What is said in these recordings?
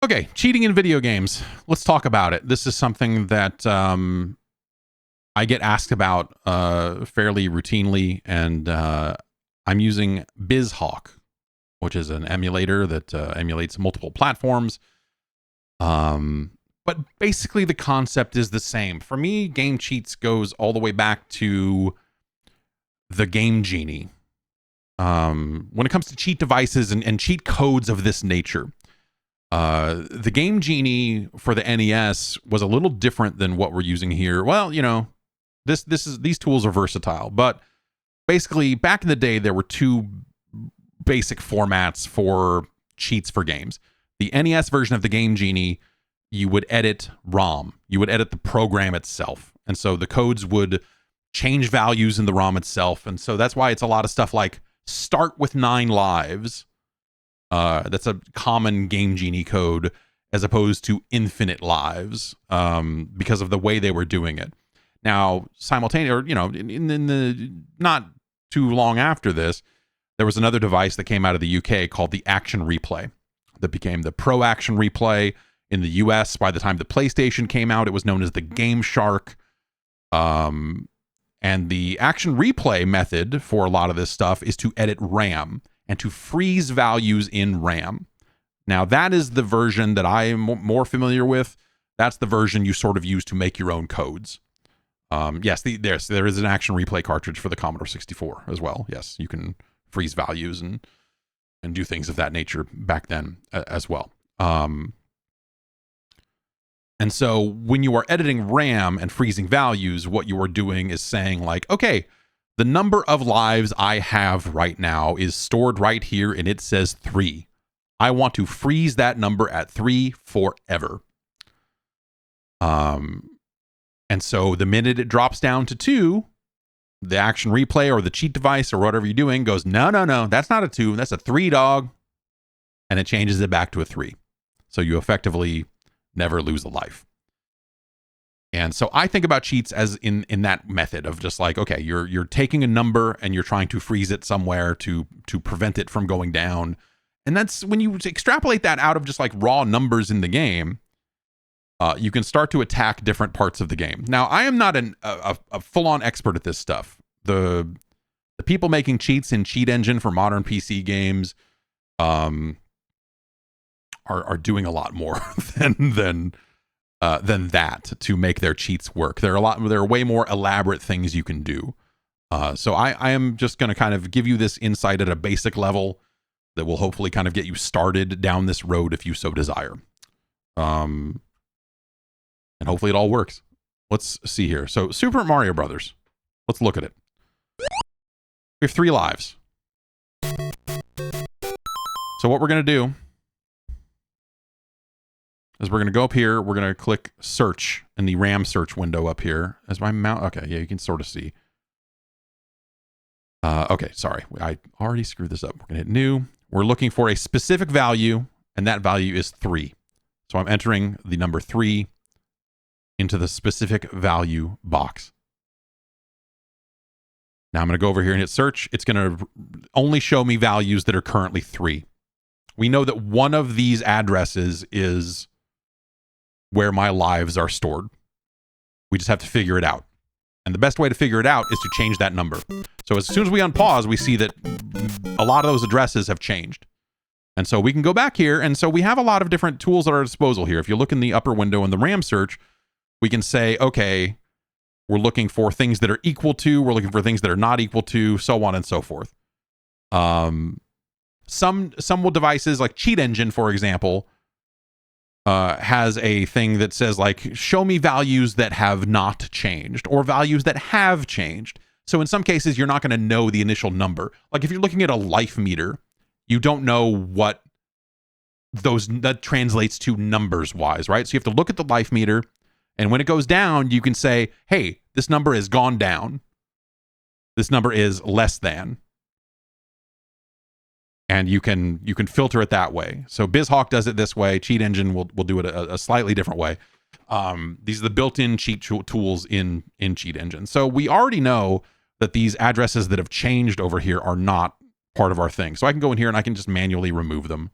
Okay, cheating in video games. Let's talk about it. This is something that I get asked about fairly routinely, and I'm using Bizhawk, which is an emulator that emulates multiple platforms. But basically the concept is the same. For me, game cheats goes all the way back to the Game Genie. When it comes to cheat devices and cheat codes of this nature, the Game Genie for the NES was a little different than what we're using here. Well, you know, these tools are versatile, but basically back in the day there were two basic formats for cheats for games. The NES version of the Game Genie, you would edit ROM. You would edit the program itself. And so the codes would change values in the ROM itself. And so that's why it's a lot of stuff like start with 9 lives. That's a common Game Genie code as opposed to infinite lives because of the way they were doing it. Now, simultaneously, or, you know, in the not too long after this, there was another device that came out of the UK called the Action Replay that became the Pro Action Replay. In the US, by the time the PlayStation came out, it was known as the Game Shark. And the Action Replay method for a lot of this stuff is to edit RAM and to freeze values in RAM. Now, that is the version that I am more familiar with. That's the version you sort of use to make your own codes. Yes, there is an Action Replay cartridge for the Commodore 64 as well. Yes, you can freeze values and do things of that nature back then as well. And so when you are editing RAM and freezing values, what you are doing is saying like, okay, the number of lives I have right now is stored right here and it says 3. I want to freeze that number at 3 forever. And so the minute it drops down to 2, the Action Replay or the cheat device or whatever you're doing goes, no, that's not a 2, that's a 3, dog. And it changes it back to a 3. So you effectively never lose a life. And so I think about cheats as in that method of just like, okay, you're taking a number and you're trying to freeze it somewhere to prevent it from going down. And that's when you extrapolate that out of just like raw numbers in the game, you can start to attack different parts of the game. Now, I am not a full-on expert at this stuff. The people making cheats in Cheat Engine for modern PC games are doing a lot more than that to make their cheats work. There are way more elaborate things you can do. So I am just going to kind of give you this insight at a basic level that will hopefully kind of get you started down this road if you so desire. And hopefully it all works. Let's see here. So Super Mario Brothers. Let's look at it. We have 3 lives. So what we're going to do is we're going to go up here. We're going to click search in the RAM search window up here. As my mouse, okay, yeah, you can sort of see. Okay, sorry. I already screwed this up. We're going to hit new. We're looking for a specific value, and that value is 3. So I'm entering the number 3 into the specific value box. Now I'm going to go over here and hit search. It's going to only show me values that are currently 3. We know that one of these addresses is where my lives are stored. We just have to figure it out. And the best way to figure it out is to change that number. So as soon as we unpause, we see that a lot of those addresses have changed. And so we can go back here. And so we have a lot of different tools at our disposal here. If you look in the upper window in the RAM search, we can say, okay, we're looking for things that are equal to, we're looking for things that are not equal to, so on and so forth. Some devices like Cheat Engine, for example, has a thing that says like, show me values that have not changed or values that have changed. So in some cases, you're not going to know the initial number. Like if you're looking at a life meter, you don't know what that translates to numbers wise, right? So you have to look at the life meter, and when it goes down, you can say, hey, this number has gone down. This number is less than. And you can filter it that way. So Bizhawk does it this way. Cheat Engine will do it a slightly different way. These are the built-in cheat tools in Cheat Engine. So we already know that these addresses that have changed over here are not part of our thing. So I can go in here and I can just manually remove them.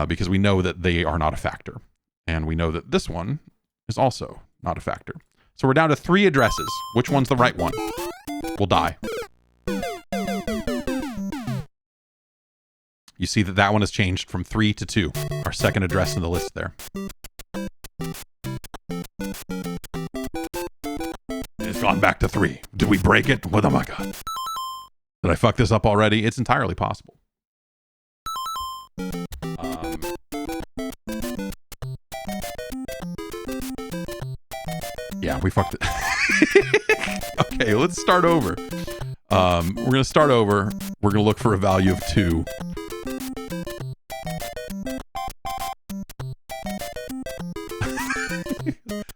because we know that they are not a factor. And we know that this one is also not a factor. So we're down to 3 addresses. Which one's the right one? We'll die. You see that that one has changed from 3 to 2. Our second address in the list there. It's gone back to 3. Did we break it? Oh my god. Did I fuck this up already? It's entirely possible. Yeah, we fucked it. Okay, let's start over. We're going to start over. We're going to look for a value of 2.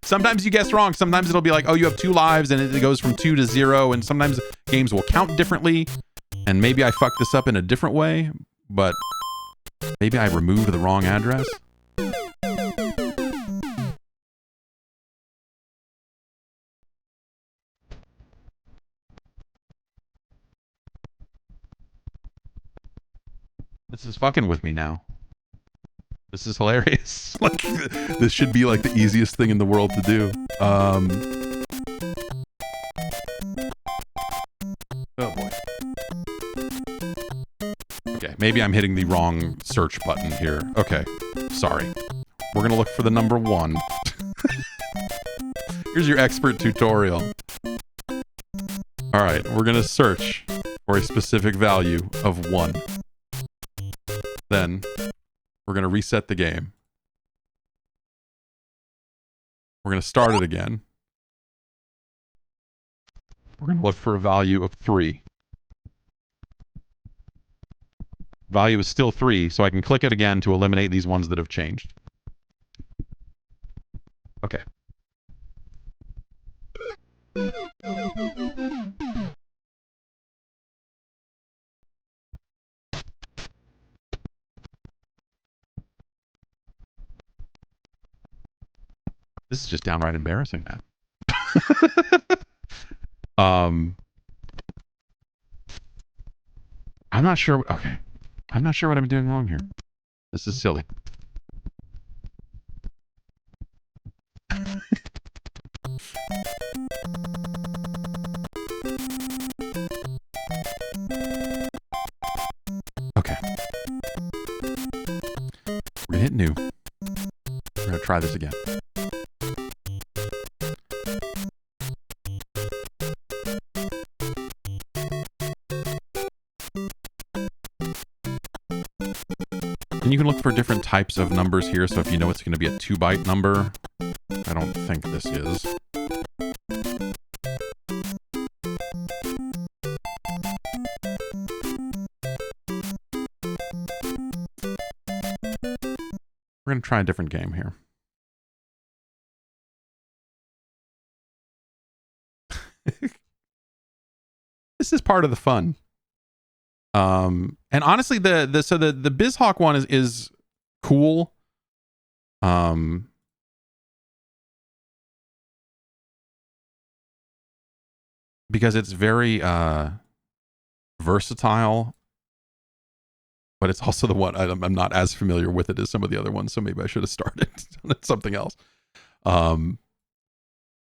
Sometimes you guess wrong. Sometimes it'll be like, oh, you have 2 lives, and it goes from 2 to 0. And sometimes games will count differently. And maybe I fucked this up in a different way, but maybe I removed the wrong address. This is fucking with me now. This is hilarious. Like, this should be like the easiest thing in the world to do. Oh boy. Okay, maybe I'm hitting the wrong search button here. Okay, sorry. We're gonna look for the number 1. Here's your expert tutorial. All right, we're gonna search for a specific value of 1. Then we're gonna reset the game. We're gonna start it again. We're gonna look for a value of 3. Value is still 3, so I can click it again to eliminate these ones that have changed. Okay. This is just downright embarrassing, man. I'm not sure. Okay. I'm not sure what I'm doing wrong here. This is silly. Okay. We're gonna hit new. We're gonna try this again. And you can look for different types of numbers here. So if you know it's going to be a 2-byte number, I don't think this is. We're going to try a different game here. This is part of the fun. And honestly, the Bizhawk one is cool. Because it's very versatile, but it's also the one I'm not as familiar with it as some of the other ones, so maybe I should have started something else. But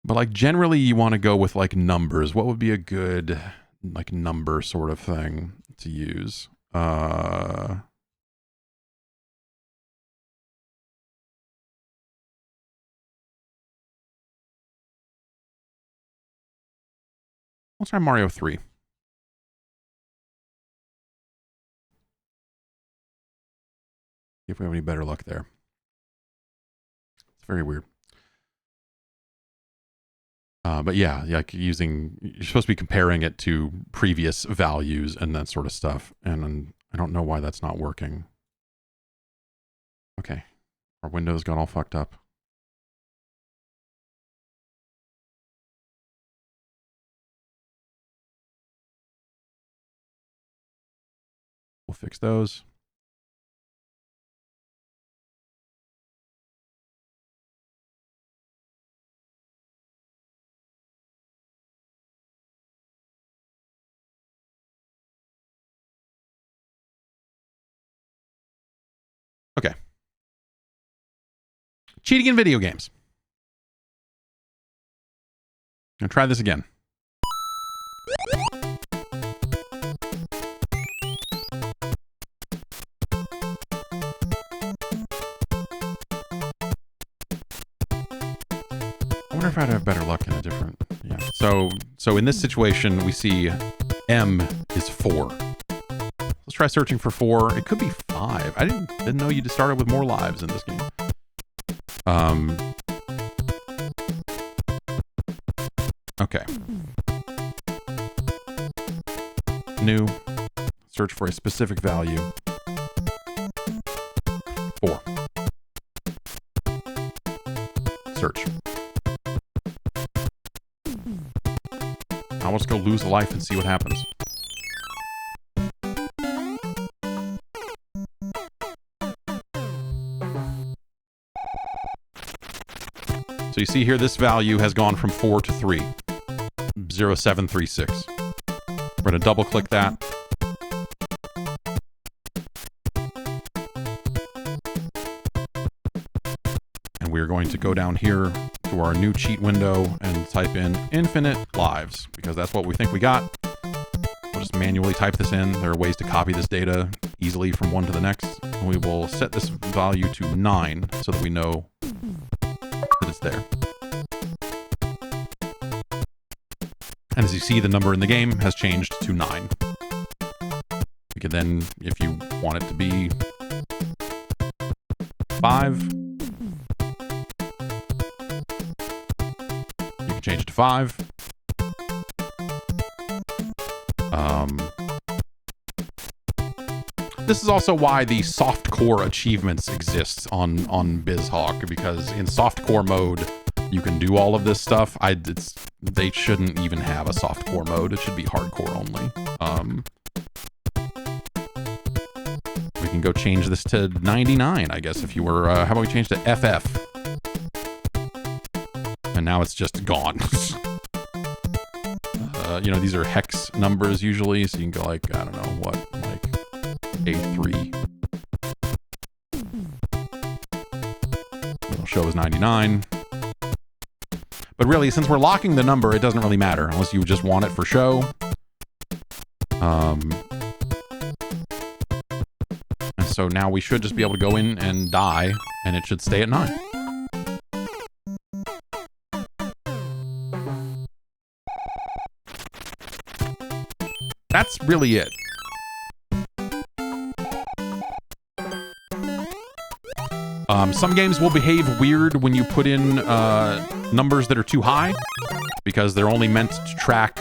like generally you want to go with like numbers. What would be a good like number sort of thing to use? Let's try Mario 3. See if we have any better luck there. It's very weird. But yeah, like you're supposed to be comparing it to previous values and that sort of stuff. And I don't know why that's not working. Okay. Our windows got all fucked up. We'll fix those. Okay. Cheating in video games. I'm gonna try this again. I wonder if I'd have better luck in a different... Yeah. So in this situation, we see M is 4. Let's try searching for 4. It could be 5. I didn't know you started with more lives in this game. Okay. New. Search for a specific value. 4. Search. Now let's go lose a life and see what happens. So you see here, this value has gone from 4 to 3. 0736. We're going to double click that. And we're going to go down here to our new cheat window and type in infinite lives, because that's what we think we got. We'll just manually type this in. There are ways to copy this data easily from one to the next. And we will set this value to 9 so that we know that it's there. And as you see, the number in the game has changed to 9. We can then, if you want it to be 5, you can change it to 5. This is also why the softcore achievements exist on Bizhawk, because in softcore mode, you can do all of this stuff. They shouldn't even have a softcore mode. It should be hardcore only. We can go change this to 99, I guess, if you were... how about we change to FF? And now it's just gone. You know, these are hex numbers usually, so you can go like, I don't know, what, like A3. It'll show as 99. But really, since we're locking the number, it doesn't really matter, unless you just want it for show. And so now we should just be able to go in and die, and it should stay at 9. That's really it. Some games will behave weird when you put in numbers that are too high, because they're only meant to track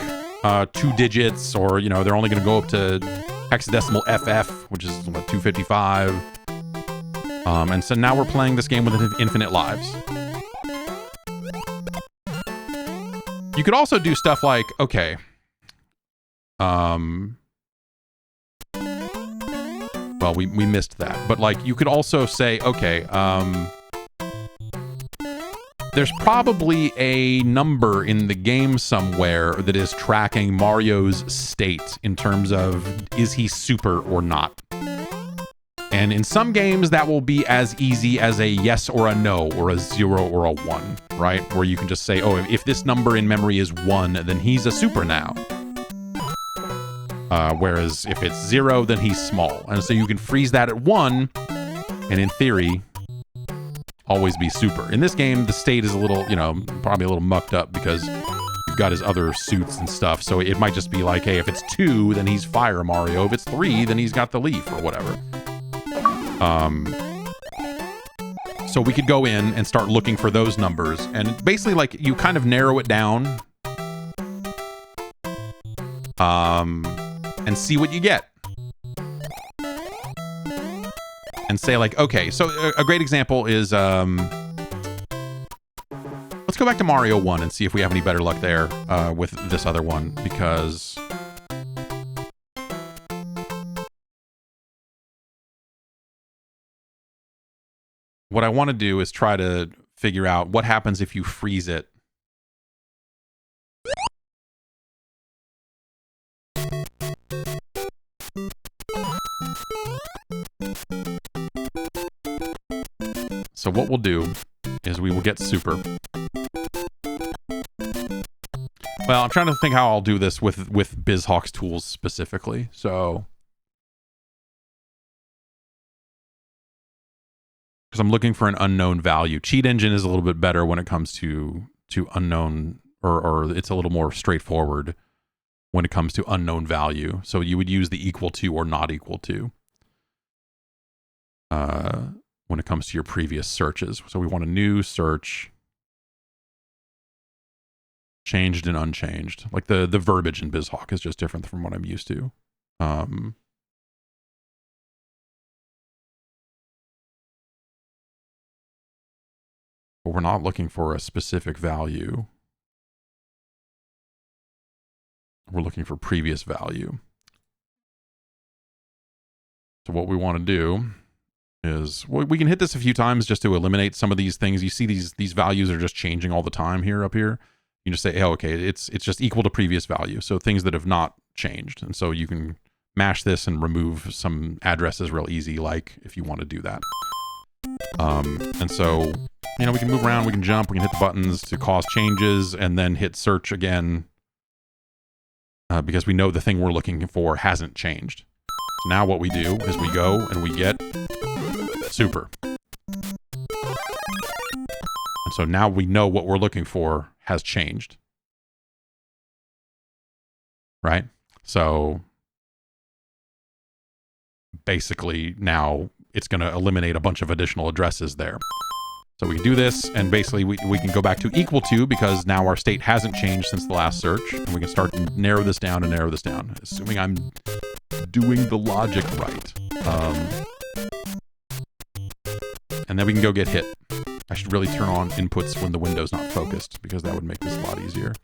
2 digits, or, you know, they're only going to go up to hexadecimal FF, which is what, 255. And so now we're playing this game with infinite lives. You could also do stuff like, okay, well, we missed that, but like you could also say, okay, there's probably a number in the game somewhere that is tracking Mario's state in terms of, is he super or not? And in some games that will be as easy as a yes or a no, or a 0 or a 1, right? Where you can just say, oh, if this number in memory is 1, then he's a super now. Whereas if it's 0, then he's small. And so you can freeze that at 1, and in theory, always be super. In this game, the state is a little, you know, probably a little mucked up because you've got his other suits and stuff. So it might just be like, hey, if it's 2, then he's Fire Mario. If it's 3, then he's got the Leaf or whatever. So we could go in and start looking for those numbers. And basically, like, you kind of narrow it down. And see what you get. And say like, okay, so a great example is, let's go back to Mario 1 and see if we have any better luck there with this other one, because what I want to do is try to figure out what happens if you freeze it. So what we'll do is we will get super. Well, I'm trying to think how I'll do this with Bizhawk's tools specifically. So, because I'm looking for an unknown value. Cheat engine is a little bit better when it comes to unknown, or it's a little more straightforward when it comes to unknown value. So you would use the equal to or not equal to when it comes to your previous searches. So we want a new search. Changed and unchanged. Like the verbiage in Bizhawk is just different from what I'm used to. But we're not looking for a specific value. We're looking for previous value. So what we want to do is, we can hit this a few times just to eliminate some of these things. You see these values are just changing all the time here up here. You just say, oh, okay, it's just equal to previous value. So things that have not changed. And so you can mash this and remove some addresses real easy, like if you want to do that. And so, you know, we can move around, we can jump, we can hit the buttons to cause changes, and then hit search again because we know the thing we're looking for hasn't changed. So now what we do is we go and we get super. And so now we know what we're looking for has changed. Right? So basically now it's going to eliminate a bunch of additional addresses there. So we can do this, and basically we can go back to equal to, because now our state hasn't changed since the last search, and we can start to narrow this down and narrow this down, assuming I'm doing the logic right. And then we can go get hit. I should really turn on inputs when the window's not focused, because that would make this a lot easier.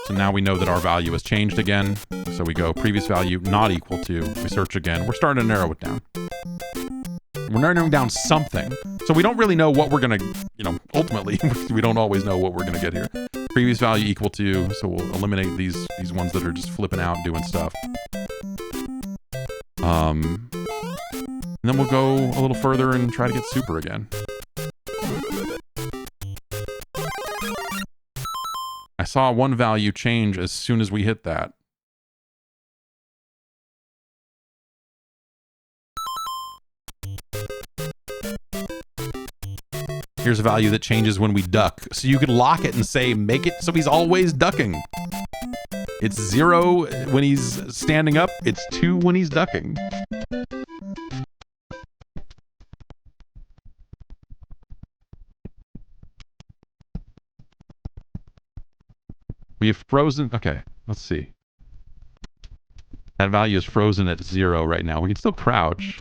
So now we know that our value has changed again. So we go previous value not equal to, we search again. We're starting to narrow it down. We're narrowing down something. So we don't really know what we're going to, you know, ultimately, we don't always know what we're going to get here. Previous value equal to, so we'll eliminate these ones that are just flipping out and doing stuff. And then we'll go a little further and try to get super again. I saw one value change as soon as we hit that. Here's a value that changes when we duck. So you could lock it and say, make it so he's always ducking. It's 0 when he's standing up. It's 2 when he's ducking. We have frozen. Okay, let's see. That value is frozen at 0 right now. We can still crouch.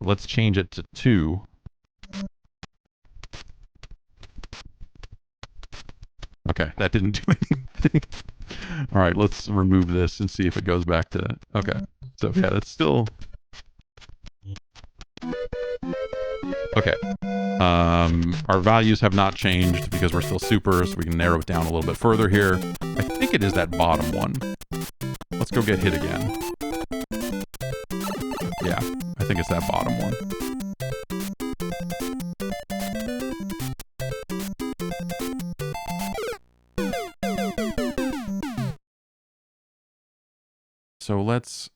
Let's change it to 2. Okay, that didn't do anything. All right, let's remove this and see if it goes back to... Okay, so yeah, that's still... Okay. Our values have not changed because we're still super, so we can narrow it down a little bit further here. I think it is that bottom one. Let's go get hit again. Yeah, I think it's that bottom one. So let's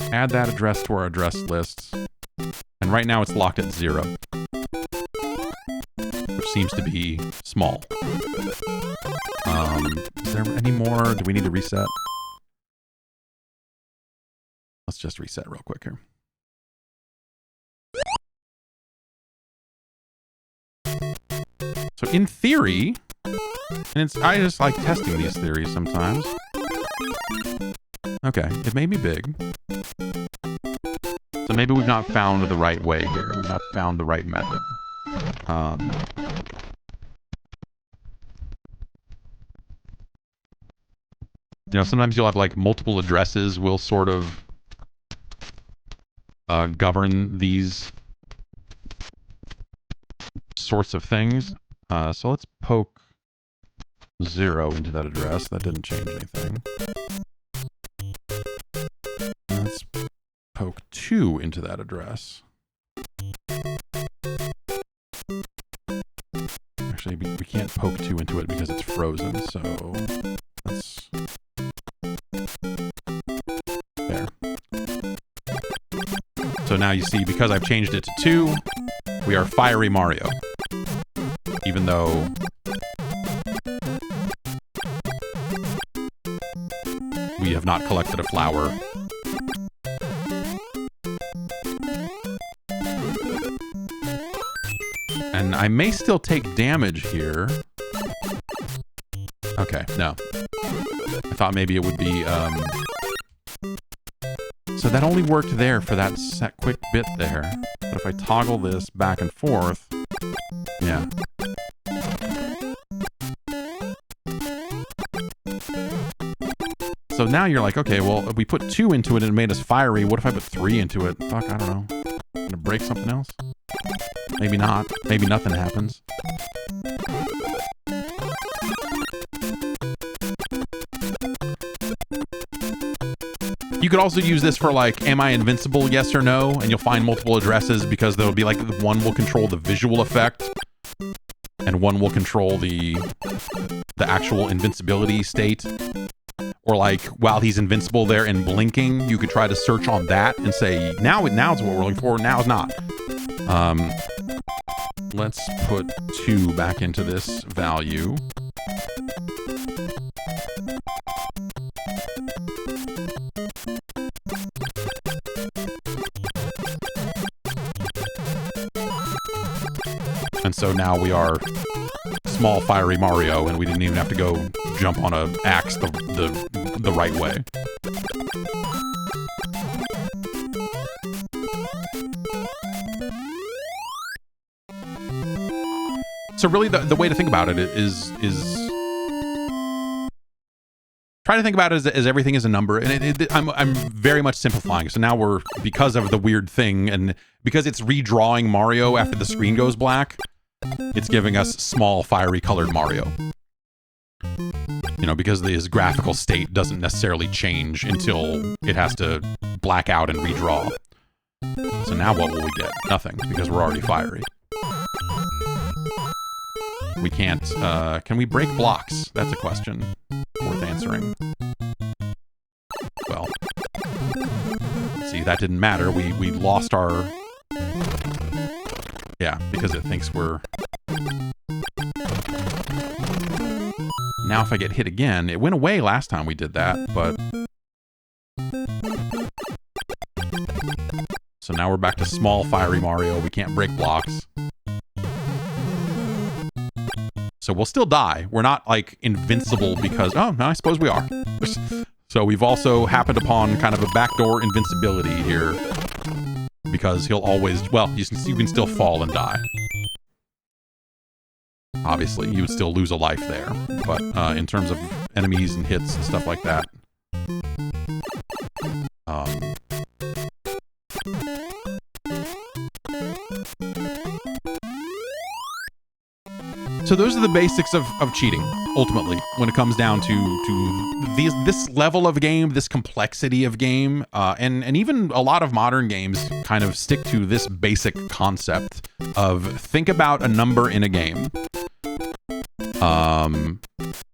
add that address to our address list. And right now it's locked at 0, which seems to be small. Is there any more? Do we need to reset? Let's just reset real quick here. So in theory, and I just like testing these theories sometimes. Okay, it may be big. So maybe we've not found the right way here. We've not found the right method. You know, sometimes you'll have like multiple addresses will sort of govern these sorts of things. So let's poke 0 into that address. That didn't change anything. Let's poke 2 into that address. Actually, we can't poke 2 into it because it's frozen, so let's... There. So now you see, because I've changed it to 2, we are Fiery Mario. Even though... we have not collected a flower. And I may still take damage here. Okay, no. I thought maybe it would be, so that only worked there for that quick bit there. But if I toggle this back and forth, yeah. So now you're like, okay, well, if we put 2 into it and it made us fiery, what if I put 3 into it? Fuck, I don't know. Gonna break something else? Maybe not. Maybe nothing happens. You could also use this for like, am I invincible, yes or no? And you'll find multiple addresses because there'll be like, one will control the visual effect and one will control the actual invincibility state. Or like, while he's invincible there and blinking, you could try to search on that and say, now it's what we're looking for, now it's not. Let's put 2 back into this value. And so now we are small fiery Mario, and we didn't even have to go jump on a axe the right way. So really the way to think about it is try to think about it as everything is a number, and I'm very much simplifying. So now we're, because of the weird thing, and because it's redrawing Mario after the screen goes black, it's giving us small fiery colored Mario. You know, because his graphical state doesn't necessarily change until it has to black out and redraw. So now what will we get? Nothing, because we're already fiery. We can't, can we break blocks? That's a question worth answering. Well, see, that didn't matter. We lost our... Yeah, because it thinks we're... Now if I get hit again, it went away last time we did that, but... So now we're back to small fiery Mario. We can't break blocks. So we'll still die. We're not, like, invincible because... Oh, no, I suppose we are. So we've also happened upon kind of a backdoor invincibility here. Because he'll always... Well, you can still fall and die. Obviously, you would still lose a life there. But in terms of enemies and hits and stuff like that... So those are the basics of cheating, ultimately, when it comes down to this level of game, this complexity of game, and even a lot of modern games kind of stick to this basic concept of think about a number in a game,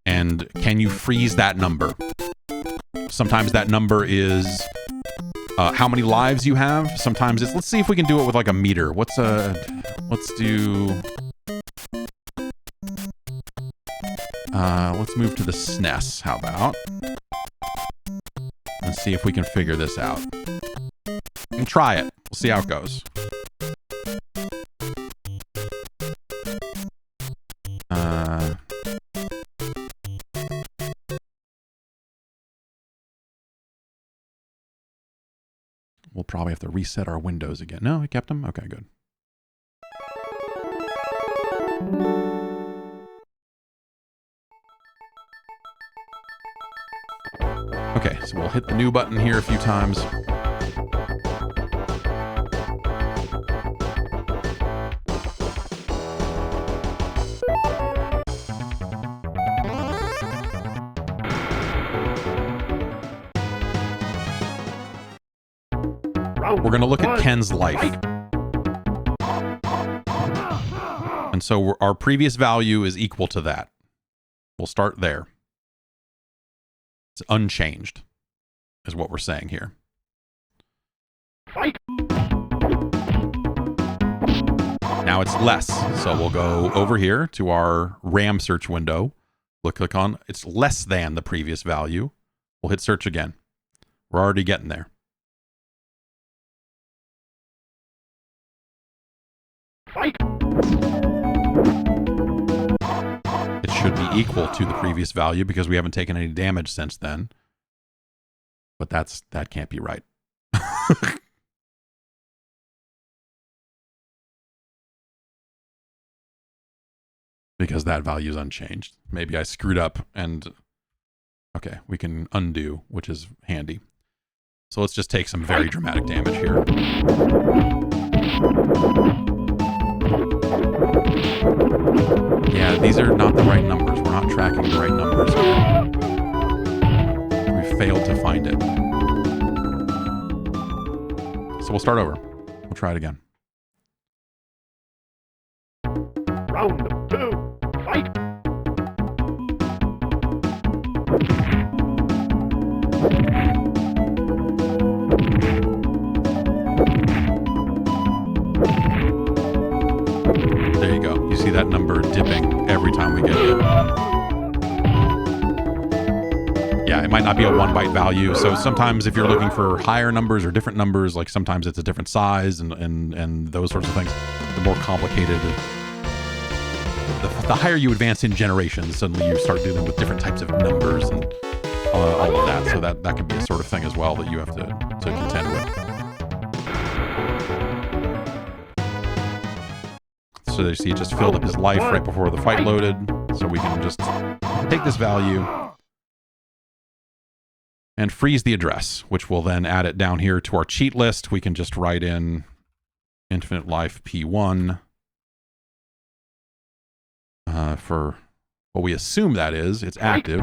and can you freeze that number? Sometimes that number is how many lives you have. Sometimes it's, let's see if we can do it with like a meter. Let's do... let's move to the SNES, how about? Let's see if we can figure this out. And try it. We'll see how it goes. We'll probably have to reset our windows again. No, we kept them? Okay, good. Okay, so we'll hit the new button here a few times. we're going to look at Ken's life. And so our previous value is equal to that. We'll start there. It's unchanged, is what we're saying here. Now it's less. So we'll go over here to our RAM search window. We'll click on, it's less than the previous value. We'll hit search again. We're already getting there. It should be equal to the previous value because we haven't taken any damage since then. But that can't be right. Because that value is unchanged. Maybe I screwed up and... Okay, we can undo, which is handy. So let's just take some very dramatic damage here. Yeah, these are not the right numbers. We're not tracking the right numbers here. We failed to find it. So we'll start over. We'll try it again. Round 2, fight! There you go. You see that number dipping every time we get it. Yeah, it might not be a 1 byte value. So sometimes if you're looking for higher numbers or different numbers, like sometimes it's a different size and those sorts of things, the more complicated, the higher you advance in generations, suddenly you start dealing with different types of numbers and all of that. So that can be a sort of thing as well that you have to contend with. So you see, it just filled up his life right before the fight loaded. So we can just take this value and freeze the address, which will then add it down here to our cheat list. We can just write in infinite life P1 for what we assume that is. It's active.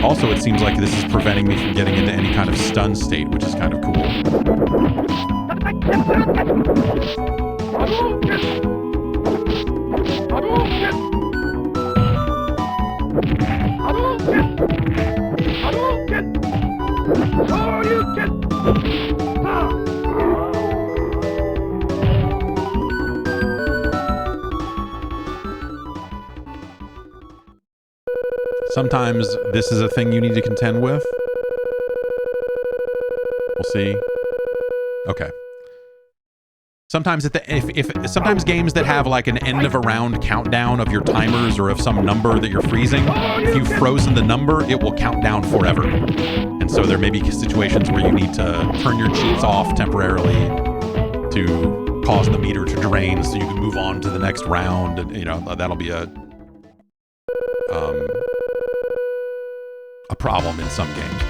Also, it seems like this is preventing me from getting into any kind of stun state, which is kind of cool. Sometimes this is a thing you need to contend with. We'll see. Okay. Sometimes sometimes games that have like an end of a round countdown of your timers or of some number that you're freezing, if you've frozen the number, it will count down forever. And so there may be situations where you need to turn your cheats off temporarily to cause the meter to drain so you can move on to the next round, and that'll be a problem in some games.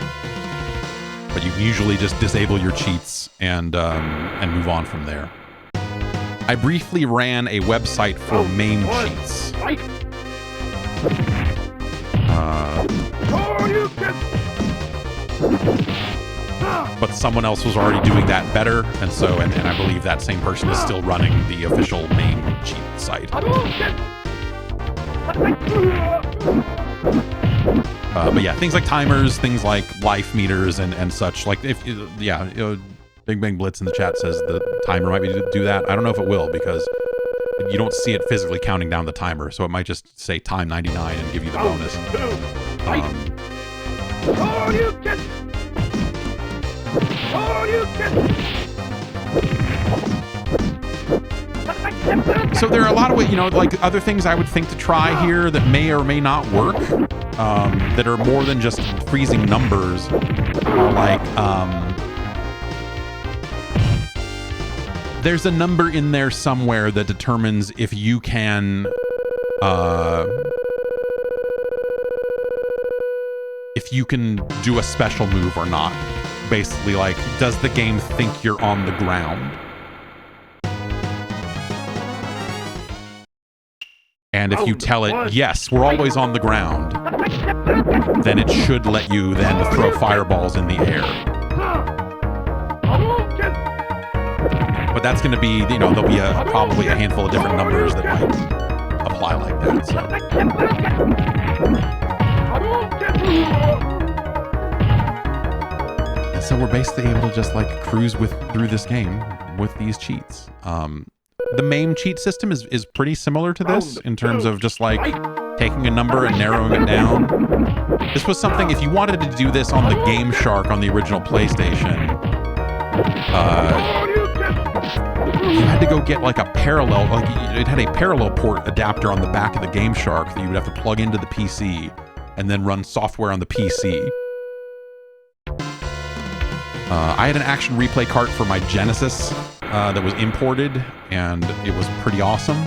But you can usually just disable your cheats and move on from there. I briefly ran a website for MAME cheats. But someone else was already doing that better, and I believe that same person is still running the official MAME cheat site. But yeah, things like timers, things like life meters and such. Like Big Bang Blitz in the chat says the timer might be to do that. I don't know if it will because you don't see it physically counting down the timer, so it might just say time 99 and give you the bonus. So there are a lot of ways, like other things I would think to try here that may or may not work, that are more than just freezing numbers, are like, there's a number in there somewhere that determines if you can, do a special move or not. Basically, like, does the game think you're on the ground? And if you tell it, yes, we're always on the ground, then it should let you then throw fireballs in the air. But that's going to be, you know, there'll be probably a handful of different numbers that might apply like that. And so we're basically able to just like cruise through this game with these cheats. The MAME cheat system is pretty similar to this in terms of just like taking a number and narrowing it down. This was something, if you wanted to do this on the Game Shark on the original PlayStation, you had to go get like a parallel, like it had a parallel port adapter on the back of the Game Shark that you would have to plug into the PC and then run software on the PC. I had an action replay cart for my Genesis that was imported, and it was pretty awesome.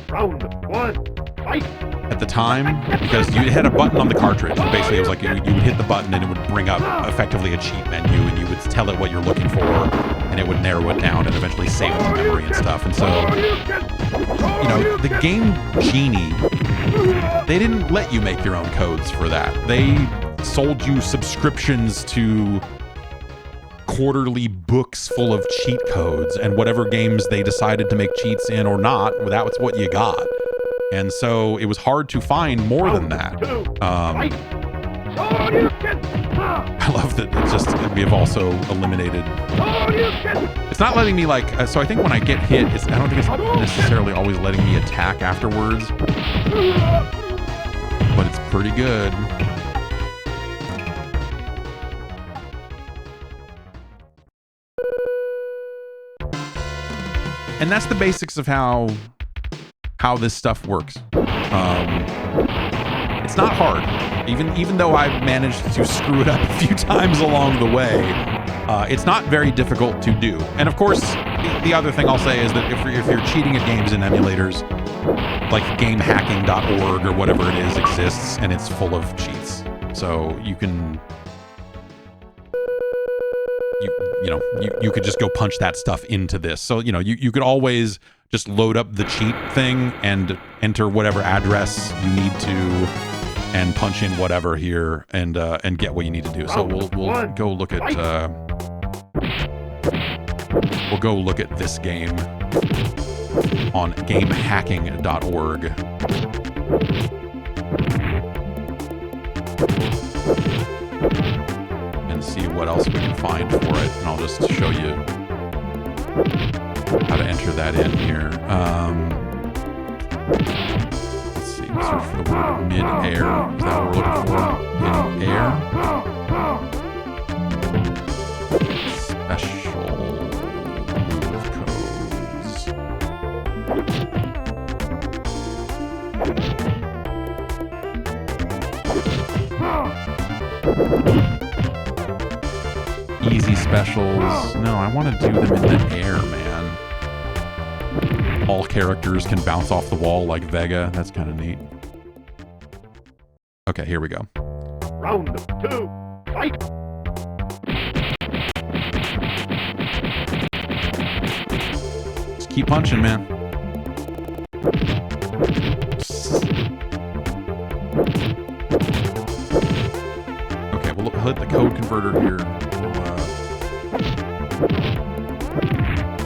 Round 1, fight! At the time, because you had a button on the cartridge. Basically, it was like you would hit the button and it would bring up effectively a cheat menu, and you would tell it what you're looking for, and it would narrow it down and eventually save it to memory and stuff. And so, you know, the Game Genie, they didn't let you make your own codes for that. They sold you subscriptions to quarterly books full of cheat codes, and whatever games they decided to make cheats in or not, that was what you got. And so it was hard to find more than that. I love that it's just, we have also eliminated. It's not letting me like, so I think when I get hit, I don't think it's necessarily always letting me attack afterwards, but it's pretty good. And that's the basics of how this stuff works. It's not hard, even though I've managed to screw it up a few times along the way. It's not very difficult to do. And of course, the other thing I'll say is that if you're cheating at games in emulators, like gamehacking.org or whatever it is exists, and it's full of cheats. So you can, you could just go punch that stuff into this. So, you know, you could always just load up the cheat thing and enter whatever address you need to and punch in whatever here and get what you need to do. So we'll go look at this game on gamehacking.org. And see what else we can find for it, and I'll just show you how to enter that in here. Let's see, search for the word mid-air. Is that what we're looking for? Mid-air? Special move codes. Easy specials. No, I want to do them in the air, man. All characters can bounce off the wall like Vega. That's kind of neat. Okay, here we go. Round 2, fight! Just keep punching, man. Okay, we'll hit the code converter here.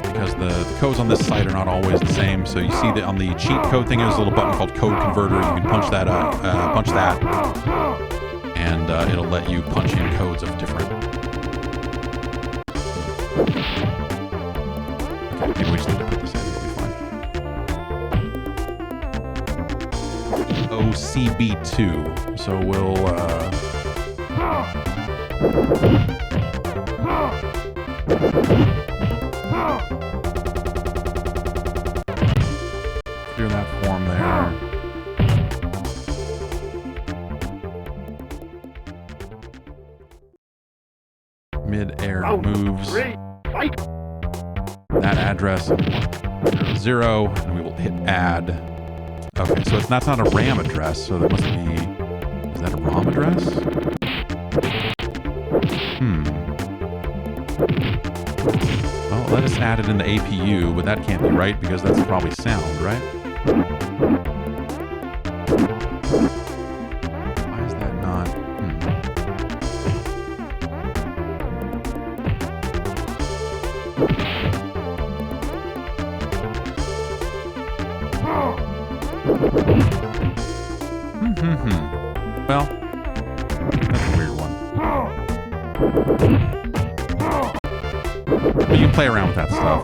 Because the codes on this site are not always the same. So you see that on the cheat code thing, there's a little button called code converter. You can punch that and it'll let you punch in codes of different. Okay, maybe we just need to put this in. It'll be fine. OCB2. So we'll clear that form there. Mid-air moves. That address 0, and we will hit add. Okay, so that's not a RAM address, so that must be. Is that a ROM address? Well, let us add it in the APU, but that can't be right because that's probably sound, right? But you can play around with that stuff.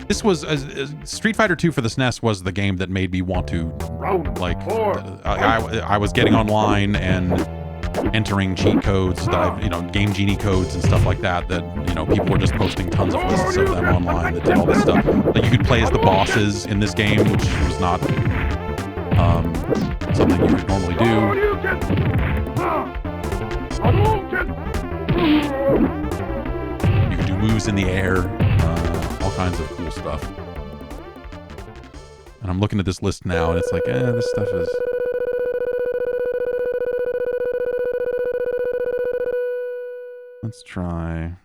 This was Street Fighter 2 for the SNES was the game that made me want to, like, I was getting online and entering cheat codes that Game Genie codes and stuff like that people were just posting tons of lists of them online that did all this stuff. Like, you could play as the bosses in this game, which was not something you could normally do. You could do moves in the air, all kinds of cool stuff. And I'm looking at this list now, and it's like, this stuff is... Let's try...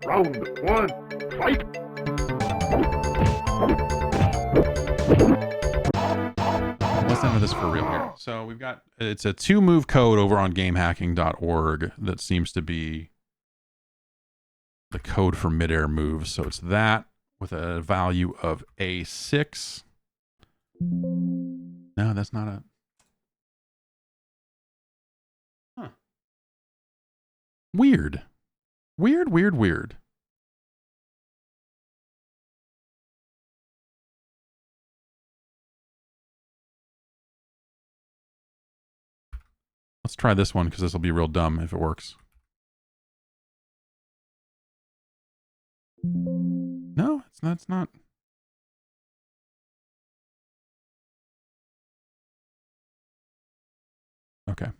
Round 1, fight! Let's enter this for real here. So we've got, it's a 2-move code over on gamehacking.org that seems to be the code for midair moves. So it's that with a value of A6. No, that's not a... Huh. Weird. Weird, weird, weird. Let's try this one because this will be real dumb if it works. No, it's not. Okay.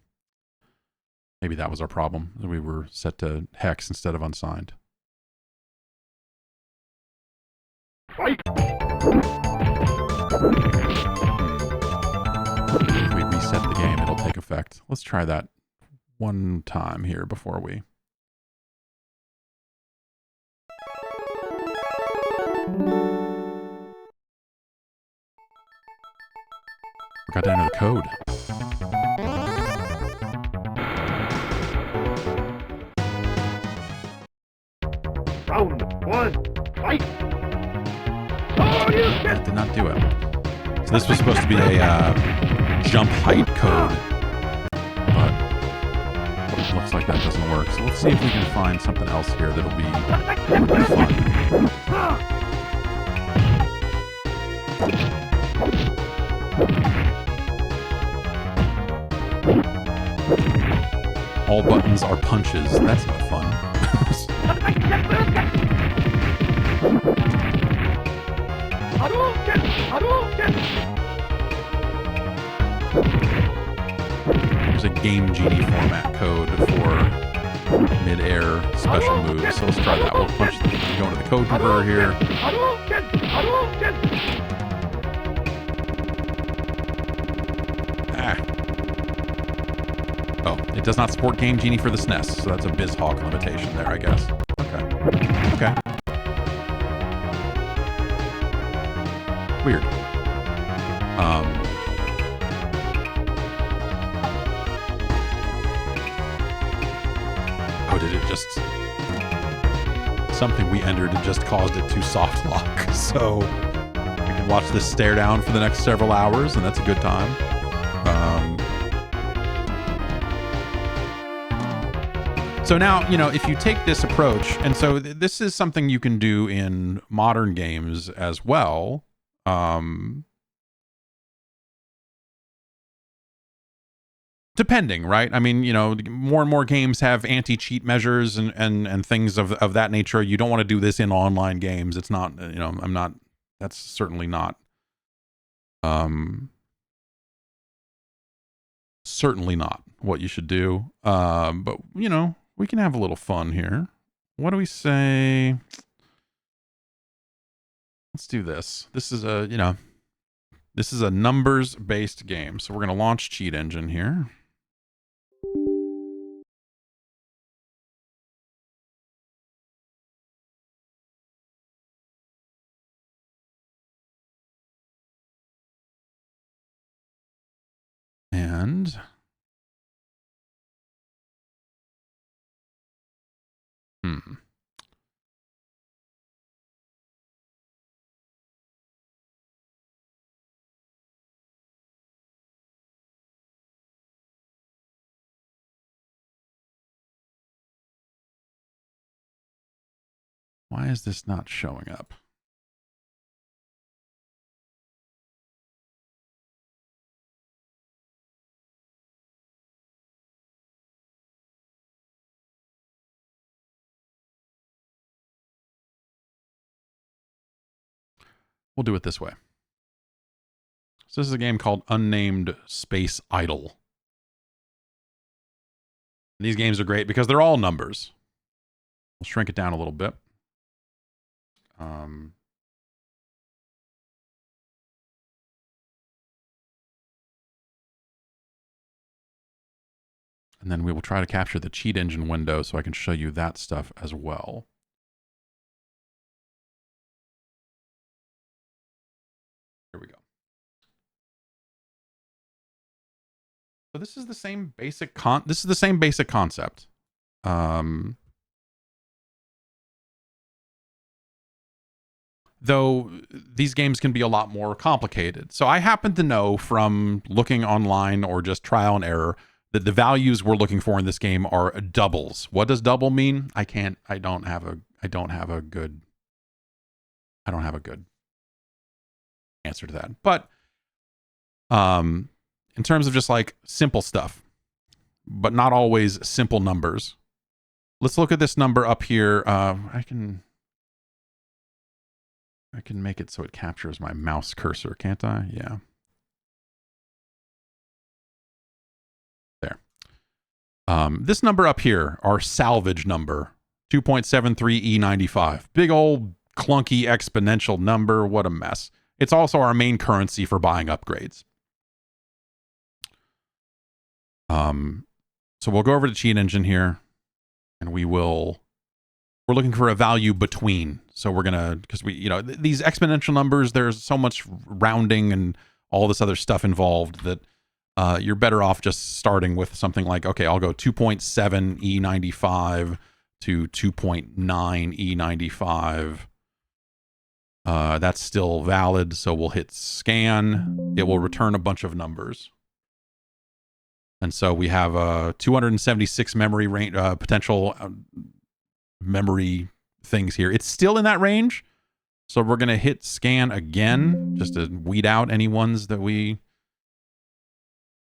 Maybe that was our problem. We were set to hex instead of unsigned. Fight! If we reset the game, it'll take effect. Let's try that one time here before we... Forgot to enter the code. Round 1, fight! That did not do it. So this was supposed to be a jump height code, but it looks like that doesn't work. So let's see if we can find something else here that'll be fun. All buttons are punches. That's not fun. There's a Game Genie format code for mid-air special moves. So let's try that. We'll go into the code converter here. Oh, it does not support Game Genie for the SNES, so that's a Bizhawk limitation there, I guess. Okay. Weird. Oh, did it just... Something we entered just caused it to soft lock, so we can watch this stare down for the next several hours, and that's a good time. So now, if you take this approach, and so this is something you can do in modern games as well. Depending, right? I mean, more and more games have anti-cheat measures and things of that nature. You don't want to do this in online games. It's not, that's certainly not, what you should do. But, we can have a little fun here. What do we say? Let's do this. This is a numbers-based game. So we're going to launch Cheat Engine here. And why is this not showing up? We'll do it this way. So this is a game called Unnamed Space Idol. And these games are great because they're all numbers. We'll shrink it down a little bit. And then we will try to capture the cheat engine window so I can show you that stuff as well. Here we go. So this is the same basic concept. Though these games can be a lot more complicated. So I happen to know from looking online or just trial and error that the values we're looking for in this game are doubles. What does double mean? I don't have a good answer to that. But in terms of just like simple stuff, but not always simple numbers. Let's look at this number up here. I can make it so it captures my mouse cursor, can't I? Yeah. There. This number up here, our salvage number, 2.73 E95. Big old clunky exponential number. What a mess. It's also our main currency for buying upgrades. So we'll go over to cheat engine here, and we're looking for a value between. So we're gonna, because these exponential numbers, there's so much rounding and all this other stuff involved that you're better off just starting with something like, okay, I'll go 2.7 E95 to 2.9 E95. That's still valid, so we'll hit scan. It will return a bunch of numbers. And so we have 276 memory range, potential memory things here. It's still in that range. So we're going to hit scan again just to weed out any ones that we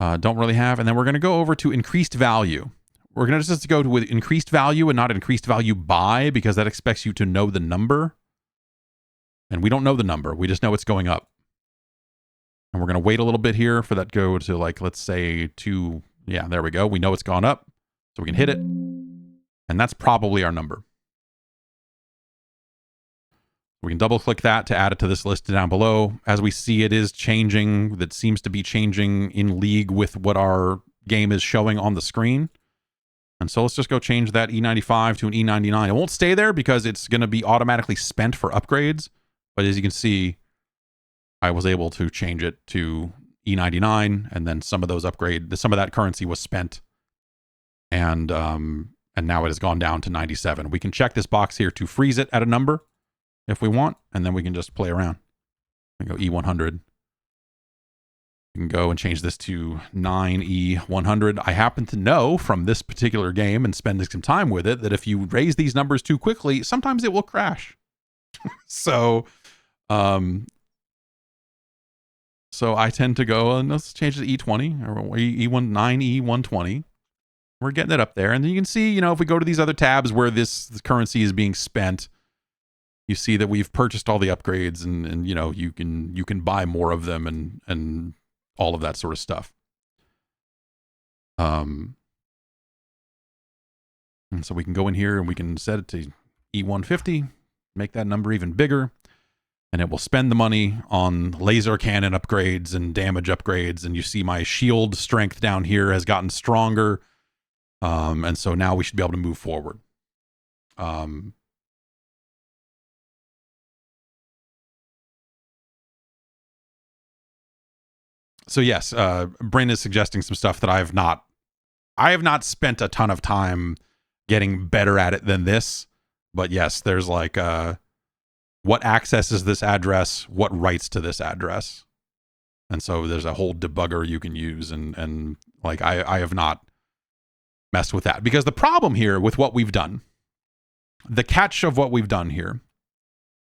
don't really have. And then we're going to go over to increased value. We're going to just go to increased value and not increased value by, because that expects you to know the number. And we don't know the number. We just know it's going up. And we're going to wait a little bit here for that to go to, like, let's say 2. Yeah, there we go. We know it's gone up. So we can hit it. And that's probably our number. We can double click that to add it to this list down below. As we see, it is changing. That seems to be changing in league with what our game is showing on the screen. And so let's just go change that E95 to an E99. It won't stay there because it's going to be automatically spent for upgrades. But as you can see, I was able to change it to E99, and then some of that currency was spent, and now it has gone down to 97. We can check this box here to freeze it at a number if we want, and then we can just play around. We can go E100. You can go and change this to 9E100. I happen to know from this particular game and spending some time with it that if you raise these numbers too quickly, sometimes it will crash. So I tend to go, and let's change it to E20 or E9E120. We're getting it up there. And then you can see, if we go to these other tabs where this currency is being spent, you see that we've purchased all the upgrades, and you can buy more of them and all of that sort of stuff. And so we can go in here and we can set it to E150, make that number even bigger. And it will spend the money on laser cannon upgrades and damage upgrades. And you see my shield strength down here has gotten stronger. And so now we should be able to move forward. So yes, Bryn is suggesting some stuff that I have not spent a ton of time getting better at it than this. But yes, there's like what accesses this address, what writes to this address. And so there's a whole debugger you can use, and like I have not messed with that. Because the problem here with what we've done, the catch of what we've done here,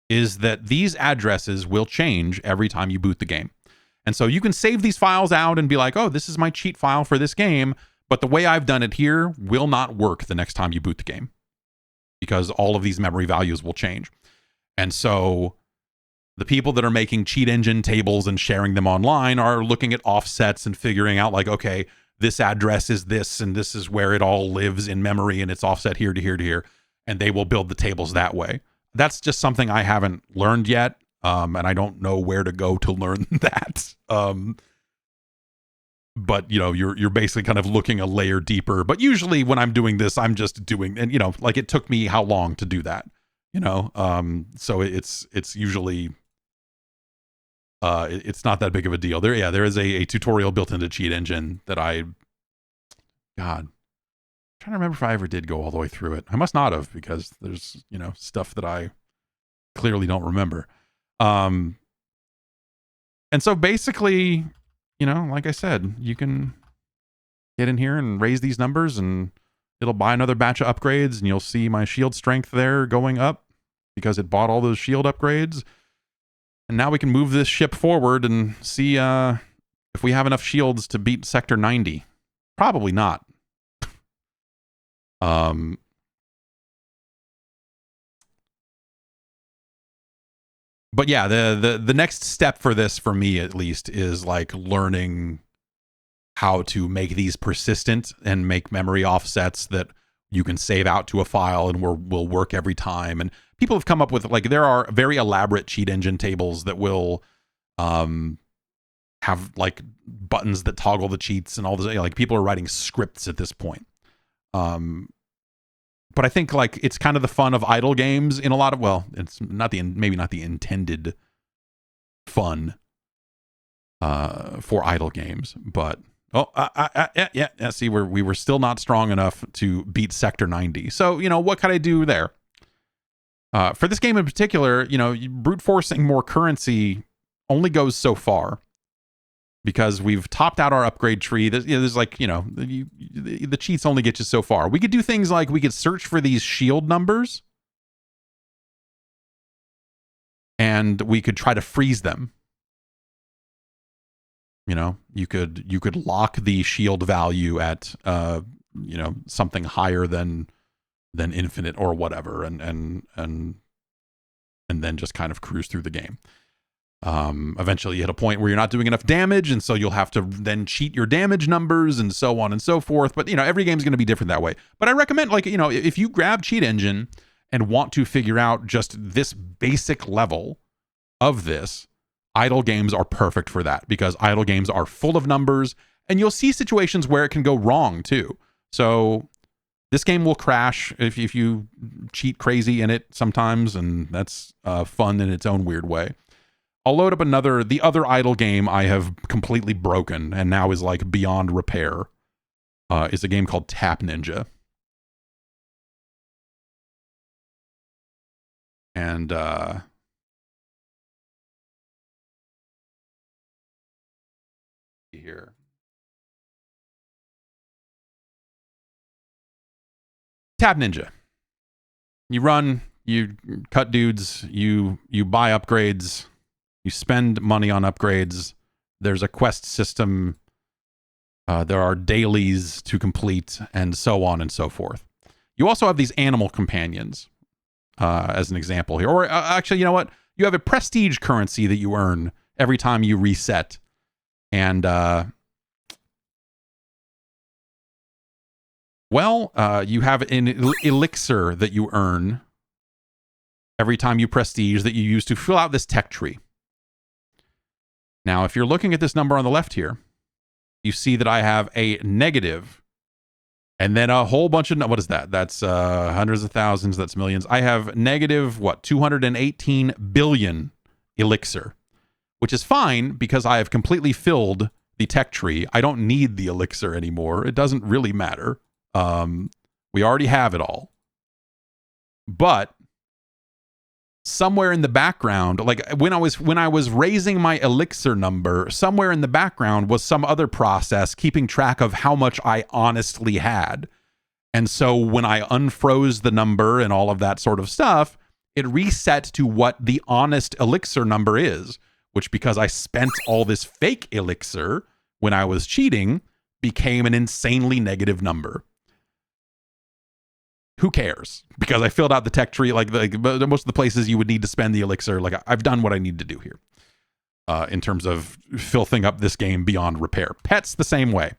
is that these addresses will change every time you boot the game. And so you can save these files out and be like, oh, this is my cheat file for this game, but the way I've done it here will not work the next time you boot the game, because all of these memory values will change. And so the people that are making cheat engine tables and sharing them online are looking at offsets and figuring out like, okay, this address is this, and this is where it all lives in memory, and it's offset here to here to here, and they will build the tables that way. That's just something I haven't learned yet, and I don't know where to go to learn that. But you know, you're basically kind of looking a layer deeper. But usually when I'm doing this, I'm just doing, and you know, like it took me how long to do that, you know? So it's usually it's not that big of a deal. There is a tutorial built into Cheat Engine that I'm trying to remember if I ever did go all the way through it. I must not have, because there's, you know, stuff that I clearly don't remember. And so basically, you know, like I said, you can get in here and raise these numbers and it'll buy another batch of upgrades, and you'll see my shield strength there going up because it bought all those shield upgrades. And now we can move this ship forward and see if we have enough shields to beat Sector 90. Probably not. But yeah, the next step for this, for me at least, is like learning how to make these persistent and make memory offsets that you can save out to a file and will work every time. And people have come up with, like, there are very elaborate cheat engine tables that will have like buttons that toggle the cheats and all this. Like, people are writing scripts at this point. But I think like it's kind of the fun of idle games in a lot of, well, it's not maybe not the intended fun for idle games, but yeah. See, we were still not strong enough to beat Sector 90. So, you know, what could I do there? For this game in particular, you know, brute forcing more currency only goes so far, because we've topped out our upgrade tree. There's like, you know, the cheats only get you so far. We could do things like we could search for these shield numbers and we could try to freeze them. You know, you could lock the shield value at you know, something higher than infinite or whatever, and then just kind of cruise through the game. Eventually you hit a point where you're not doing enough damage, and so you'll have to then cheat your damage numbers and so on and so forth. But, you know, every game's going to be different that way. But I recommend, like, you know, if you grab Cheat Engine and want to figure out just this basic level of this, idle games are perfect for that, because idle games are full of numbers, and you'll see situations where it can go wrong too. So this game will crash if you cheat crazy in it sometimes, and that's fun in its own weird way. I'll load up the other idle game I have completely broken and now is like beyond repair, is a game called Tap Ninja. And here. Tap Ninja. You run, you cut dudes, you buy upgrades, you spend money on upgrades. There's a quest system. There are dailies to complete, and so on and so forth. You also have these animal companions, as an example here. Or actually, you know what? You have a prestige currency that you earn every time you reset. And, you have an elixir that you earn every time you prestige that you use to fill out this tech tree. Now, if you're looking at this number on the left here, you see that I have a negative, and then a whole bunch of, what is that? That's hundreds of thousands, that's millions. I have negative, 218 billion elixir, which is fine because I have completely filled the tech tree. I don't need the elixir anymore. It doesn't really matter. We already have it all. But somewhere in the background, like when I was raising my elixir number, somewhere in the background was some other process keeping track of how much I honestly had. And so when I unfroze the number and all of that sort of stuff, it reset to what the honest elixir number is, which, because I spent all this fake elixir when I was cheating, became an insanely negative number. Who cares? Because I filled out the tech tree, like most of the places you would need to spend the elixir. Like, I've done what I need to do here in terms of filthing up this game beyond repair. Pets the same way.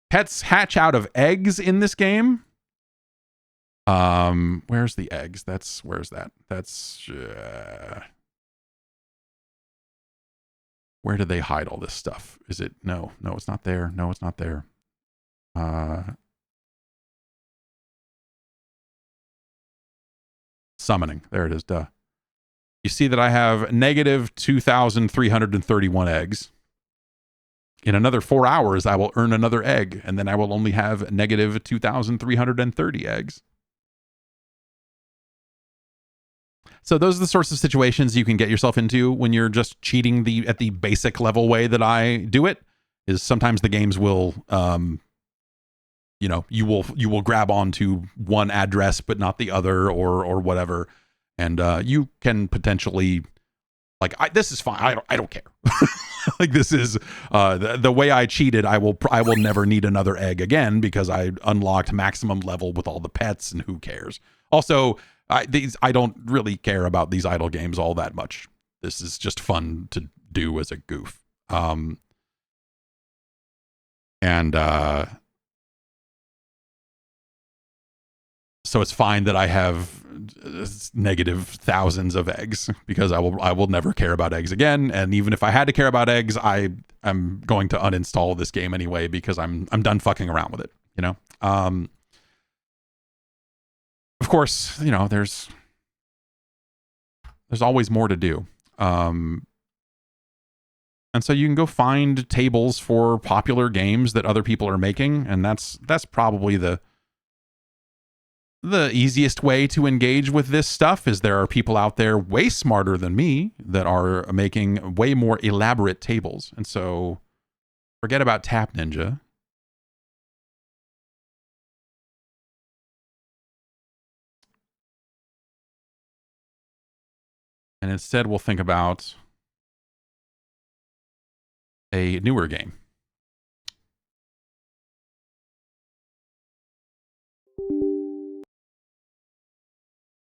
Pets hatch out of eggs in this game. Where's the eggs? Where's that? Where do they hide all this stuff? Is it? No, it's not there. No, it's not there. Summoning. There it is. Duh. You see that I have negative 2,331 eggs. In another 4 hours, I will earn another egg, and then I will only have negative 2,330 eggs. So those are the sorts of situations you can get yourself into when you're just cheating at the basic level way that I do it. Is sometimes the games will, you will grab onto one address but not the other, or whatever, and you can potentially, like, this is fine. I don't care. Like, this is the way I cheated. I will never need another egg again because I unlocked maximum level with all the pets, and who cares? Also, I don't really care about these idle games all that much. This is just fun to do as a goof. So it's fine that I have negative thousands of eggs, because I will never care about eggs again. And even if I had to care about eggs, I'm going to uninstall this game anyway, because I'm done fucking around with it. Of course, there's always more to do. And so you can go find tables for popular games that other people are making, and that's probably the easiest way to engage with this stuff. Is there are people out there way smarter than me that are making way more elaborate tables. And so forget about Tap Ninja. And instead we'll think about a newer game.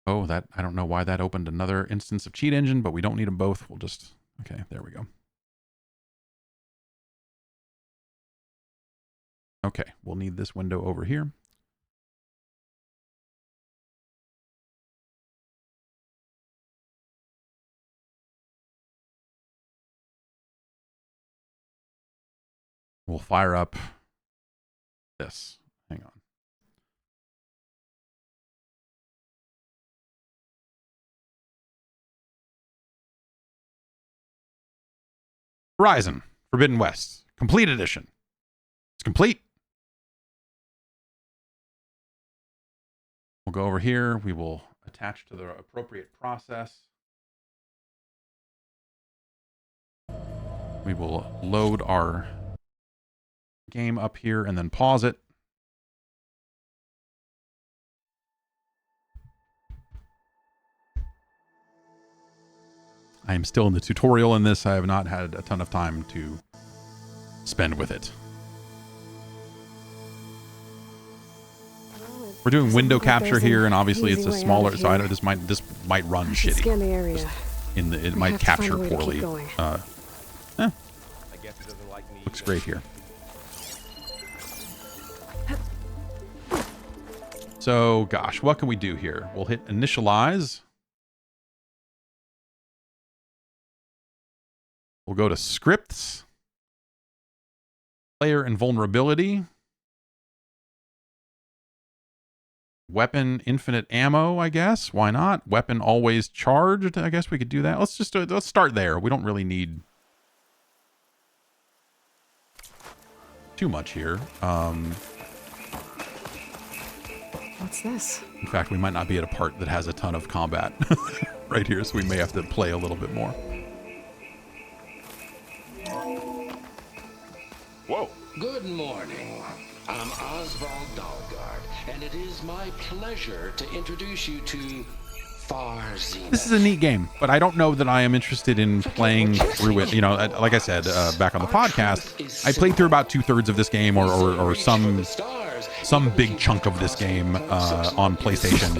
Oh, I don't know why that opened another instance of Cheat Engine, but we don't need them both. We'll just, okay, there we go. Okay, we'll need this window over here. We'll fire up this. Hang on. Horizon Forbidden West Complete Edition. It's complete. We'll go over here. We will attach to the appropriate process. We will load our game up here and then pause it. I am still in the tutorial in this. I have not had a ton of time to spend with it. We're doing window capture here, and obviously it's a smaller, so I know this might run shitty. Scan the area. It might capture poorly. Looks great here. So, gosh, what can we do here? We'll hit initialize. We'll go to scripts, player and vulnerability, weapon infinite ammo, I guess. Why not? Weapon always charged. I guess we could do that. Let's start there. We don't really need. too much here. What's this? In fact, we might not be at a part that has a ton of combat right here, so we may have to play a little bit more. Whoa. Good morning. I'm Oswald Dahlgard, and it is my pleasure to introduce you to Farzina. This is a neat game, but I don't know that I am interested in playing through it. You know, like I said back on the podcast, I played through about 2/3 of this game, or some big chunk of this game on PlayStation,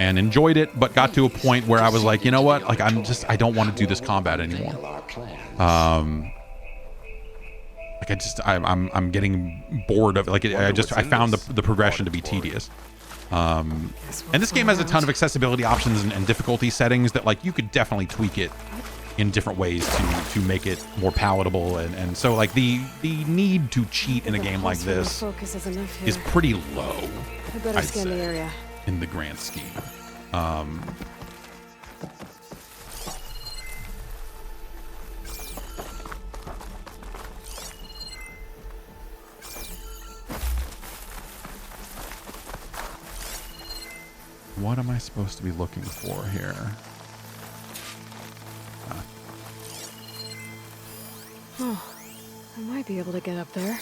and enjoyed it, but got to a point where I was like, you know what? Like, I don't want to do this combat anymore. Like I'm getting bored of it. Like I found the progression to be tedious. And this game has a ton of accessibility options and difficulty settings that, like, you could definitely tweak it in different ways to make it more palatable. And so, like, the need to cheat in a game like this is pretty low, I better scan the area in the grand scheme. What am I supposed to be looking for here? Oh, I might be able to get up there.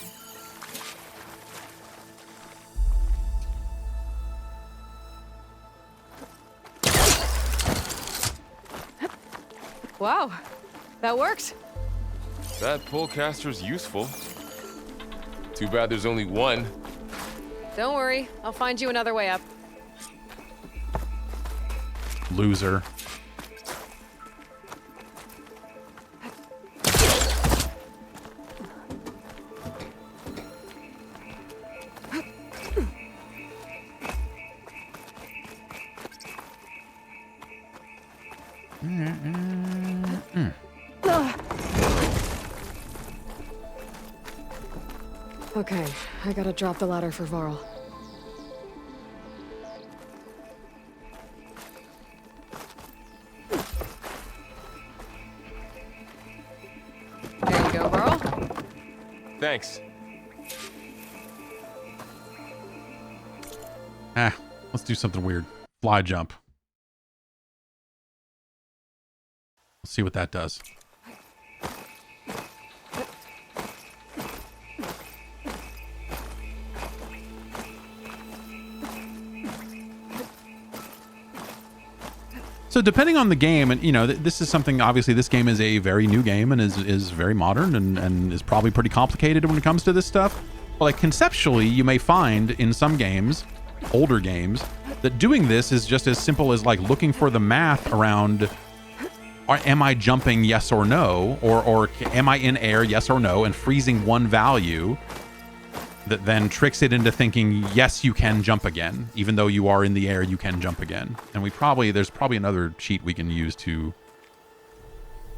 Wow, that worked. That pullcaster's useful. Too bad there's only one. Don't worry, I'll find you another way up. Loser. Okay, I gotta drop the ladder for Varl. There you go, Varl. Thanks. Let's do something weird. Fly jump. Let's see what that does. So depending on the game, and you know, this is something, obviously this game is a very new game and is very modern and is probably pretty complicated when it comes to this stuff. But like conceptually, you may find in some games, older games, that doing this is just as simple as like looking for the math around, am I jumping yes or no, or am I in air yes or no, and freezing one value that then tricks it into thinking, yes, you can jump again. Even though you are in the air, you can jump again. And there's probably another cheat we can use to,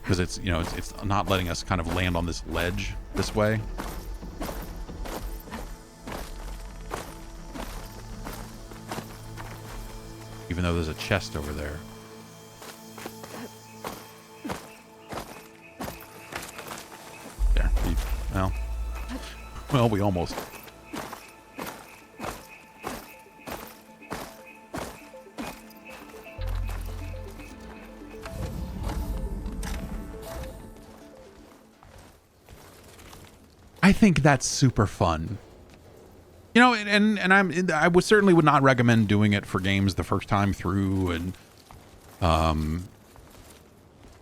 because it's, you know, it's not letting us kind of land on this ledge this way. Even though there's a chest over there. There. Well, we almost. I think that's super fun. You know, and I would certainly would not recommend doing it for games the first time through, and all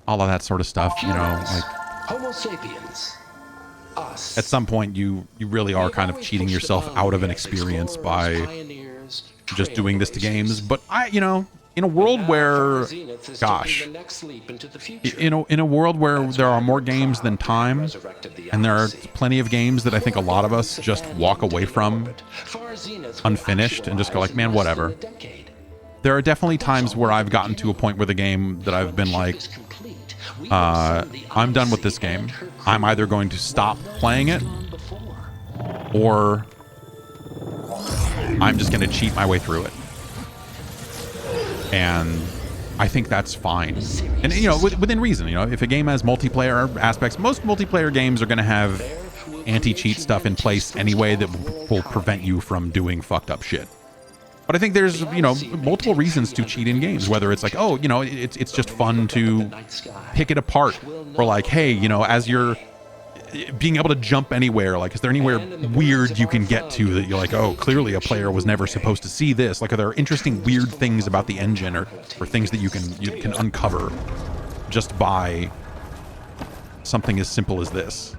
of that sort of stuff. You know, like Homo sapiens. Us. At some point you really are kind of cheating yourself out of an experience by just doing this to games. But you know, in a world where, gosh, in a world where there are more games than time, and there are plenty of games that I think a lot of us just walk away from unfinished and just go like, man, whatever. There are definitely times where I've gotten to a point where the game that I've been like, I'm done with this game. I'm either going to stop playing it, or I'm just going to cheat my way through it. And I think that's fine. And, you know, within reason, you know, if a game has multiplayer aspects, most multiplayer games are going to have anti-cheat stuff in place anyway that will prevent you from doing fucked up shit. But I think there's, you know, multiple reasons to cheat in games, whether it's like, oh, you know, it's just fun to pick it apart, or like, hey, you know, as you're being able to jump anywhere, like, is there anywhere weird you can get to that you're like, oh, clearly a player was never supposed to see this? Like, are there interesting weird things about the engine, or things that you can uncover just by something as simple as this?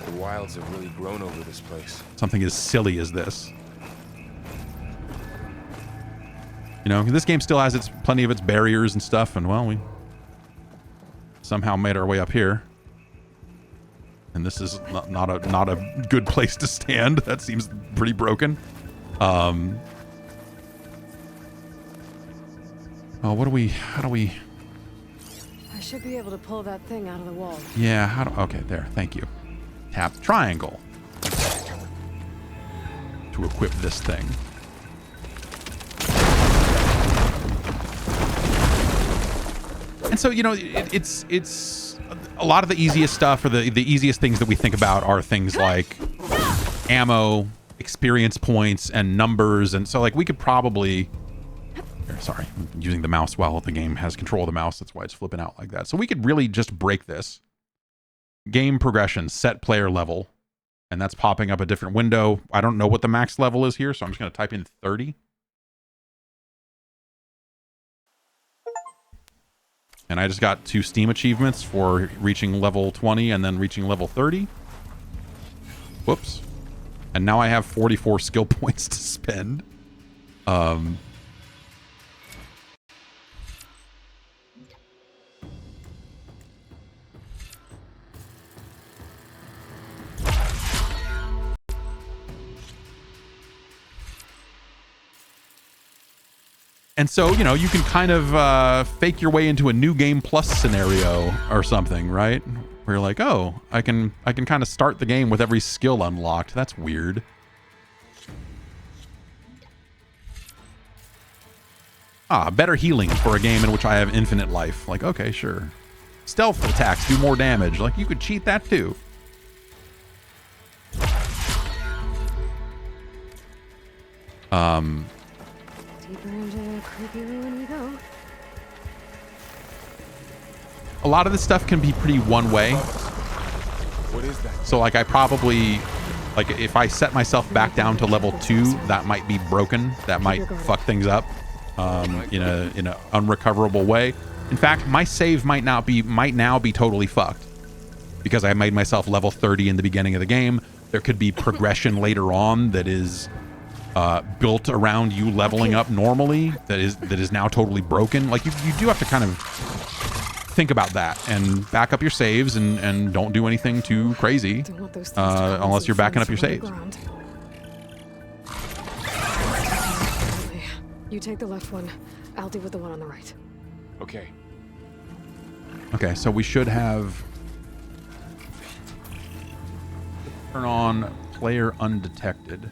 The wilds have really grown over this place. Something as silly as this. You know, this game still has plenty of its barriers and stuff, and well, we somehow made our way up here. And this is not a good place to stand. That seems pretty broken. Oh, how do we... I should be able to pull that thing out of the wall. Yeah, okay, there, thank you. Tap triangle to equip this thing. And so, you know, it's a lot of the easiest stuff, or the easiest things that we think about are things like ammo, experience points, and numbers. And so, like, we could probably... Sorry, I'm using the mouse while the game has control of the mouse. That's why it's flipping out like that. So we could really just break this. Game progression, set player level. And that's popping up a different window. I don't know what the max level is here, so I'm just going to type in 30. And I just got 2 Steam achievements for reaching level 20 and then reaching level 30. Whoops. And now I have 44 skill points to spend. And so, you know, you can kind of fake your way into a new game plus scenario or something, right? Where you're like, oh, I can kind of start the game with every skill unlocked. That's weird. Better healing for a game in which I have infinite life. Like, okay, sure. Stealth attacks do more damage. Like, you could cheat that too. Deeper into the creepy ruin we go. A lot of this stuff can be pretty one way. What is that? So, like, I probably, like, if I set myself back down to level 2, that might be broken. That might fuck things up in a unrecoverable way. In fact, my save might now be totally fucked because I made myself level 30 in the beginning of the game. There could be progression later on that is built around you leveling up normally that is now totally broken. Like, you do have to kind of think about that and back up your saves and don't do anything too crazy unless you're backing up your saves. You take the left one. I'll deal with the one on the right. Okay. Okay, so we should have turn on player undetected.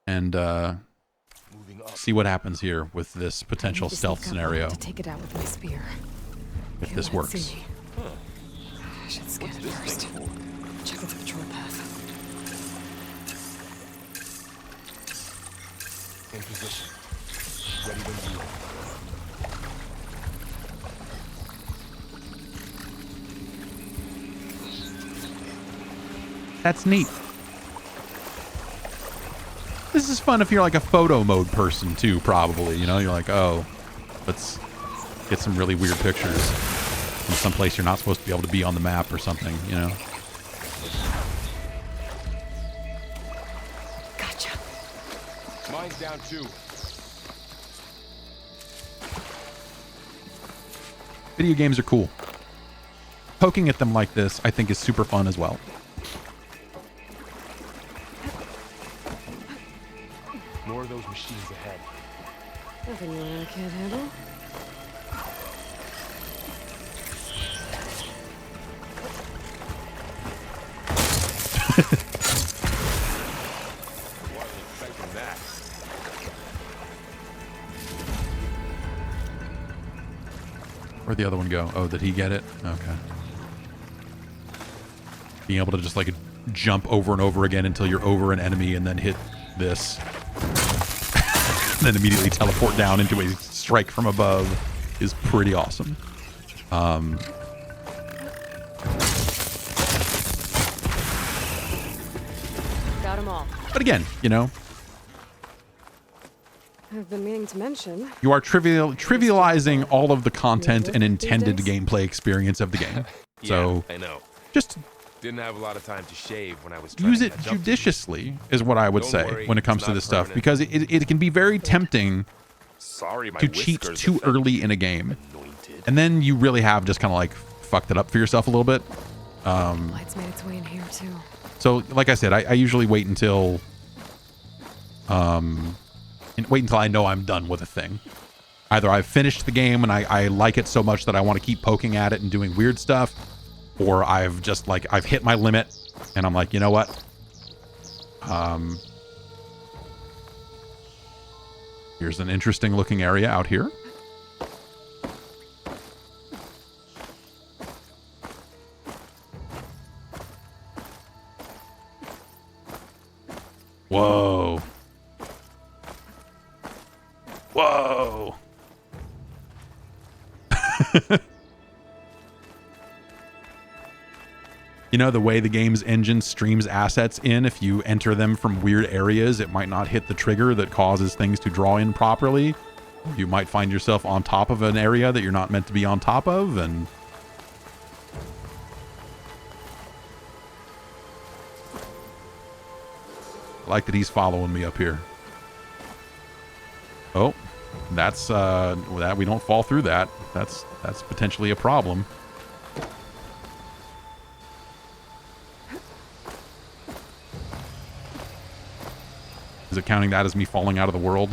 And see what happens here with this potential stealth scenario. To take it out with my spear. If this works. I should scan it first. Check its patrol path. In position. Ready when you are. That's neat. This is fun if you're like a photo mode person too, probably. You know, you're like, oh, let's get some really weird pictures from someplace you're not supposed to be able to be on the map or something, you know? Gotcha. Mine's down too. Video games are cool. Poking at them like this, I think, is super fun as well. More of those machines ahead. Nothing I can't handle. Where'd the other one go? Oh, did he get it? Okay. Being able to just like jump over and over again until you're over an enemy and then hit this. And then immediately teleport down into a strike from above is pretty awesome. Got them all. But again, you know, I've been meaning to mention. you are trivializing all of the content and intended gameplay experience of the game. So I know. just Didn't have a lot of time to shave when I was trying use to it catch up to you. judiciously is what I would Don't say worry, when it comes it's to not this stuff, permanent. because it can be very tempting Sorry, my to cheat whiskers too affect early in a game. anointed. And then you really have just kind of like fucked it up for yourself a little bit. Light's made its way in here too. So like I said, I usually wait until I know I'm done with a thing. Either I've finished the game and I like it so much that I want to keep poking at it and doing weird stuff, or I've just like I've hit my limit and I'm like, you know what? Here's an interesting looking area out here. Whoa. Whoa. You know, the way the game's engine streams assets in, if you enter them from weird areas, it might not hit the trigger that causes things to draw in properly. You might find yourself on top of an area that you're not meant to be on top of, and I like that he's following me up here. Oh, that's that we don't fall through that. That's potentially a problem. Is it counting that as me falling out of the world?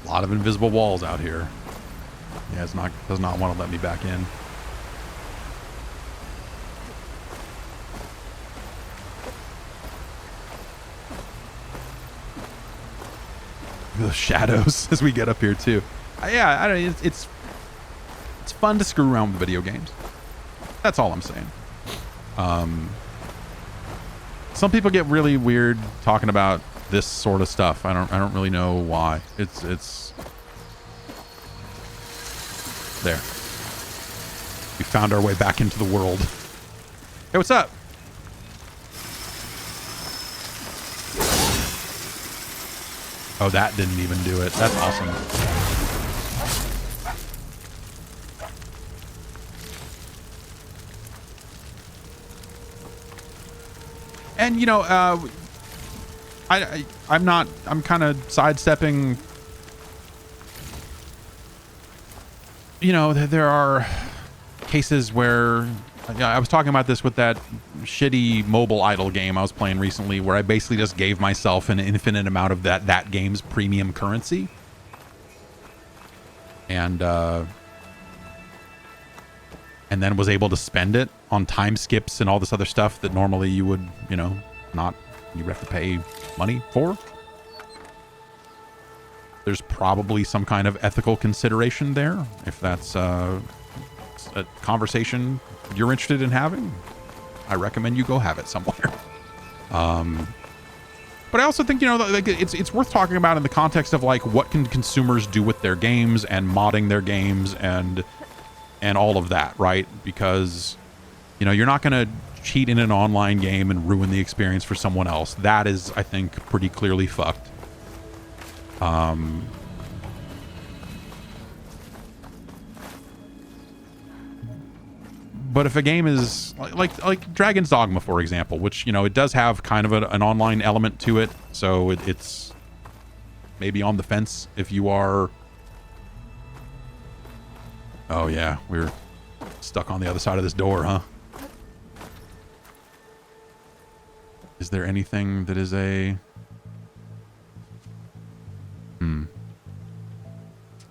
A lot of invisible walls out here. Yeah, does not want to let me back in. The shadows as we get up here too. Yeah, I don't. It's fun to screw around with video games. That's all I'm saying. Some people get really weird talking about this sort of stuff. I don't really know why. It's there. We found our way back into the world. Hey, what's up? Oh, that didn't even do it. That's awesome. And, you know, I'm kind of sidestepping. You know, there are cases where, I was talking about this with that shitty mobile idle game I was playing recently, where I basically just gave myself an infinite amount of that game's premium currency. And then was able to spend it on time skips and all this other stuff that normally you would, you know, you would have to pay money for. There's probably some kind of ethical consideration there, if that's a conversation you're interested in having. I recommend you go have it somewhere. But I also think, you know, like it's worth talking about in the context of like what can consumers do with their games and modding their games and all of that, right? Because, you know, you're not going to cheat in an online game and ruin the experience for someone else. That is, I think, pretty clearly fucked. But if a game is like Dragon's Dogma, for example, which, you know, it does have kind of an online element to it, so it's maybe on the fence if you are. Oh yeah, we're stuck on the other side of this door, huh? Is there anything that is a...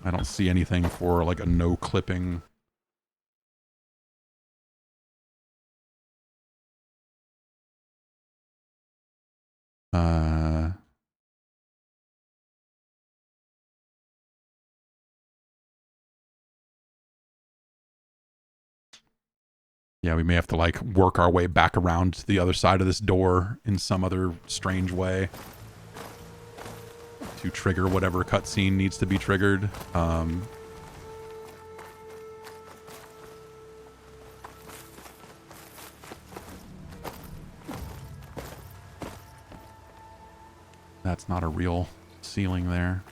I don't see anything for like a no clipping. Yeah, we may have to like work our way back around to the other side of this door in some other strange way to trigger whatever cutscene needs to be triggered. That's not a real ceiling there.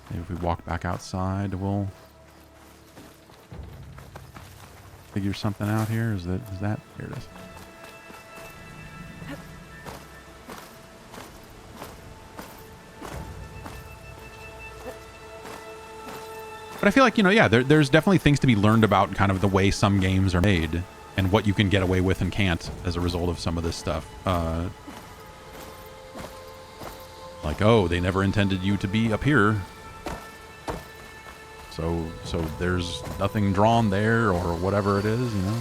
Maybe if we walk back outside, we'll figure something out here. Is that? Here it is. But I feel like, you know, yeah, there's definitely things to be learned about kind of the way some games are made and what you can get away with and can't as a result of some of this stuff. Like, oh, they never intended you to be up here. So there's nothing drawn there or whatever it is, you know?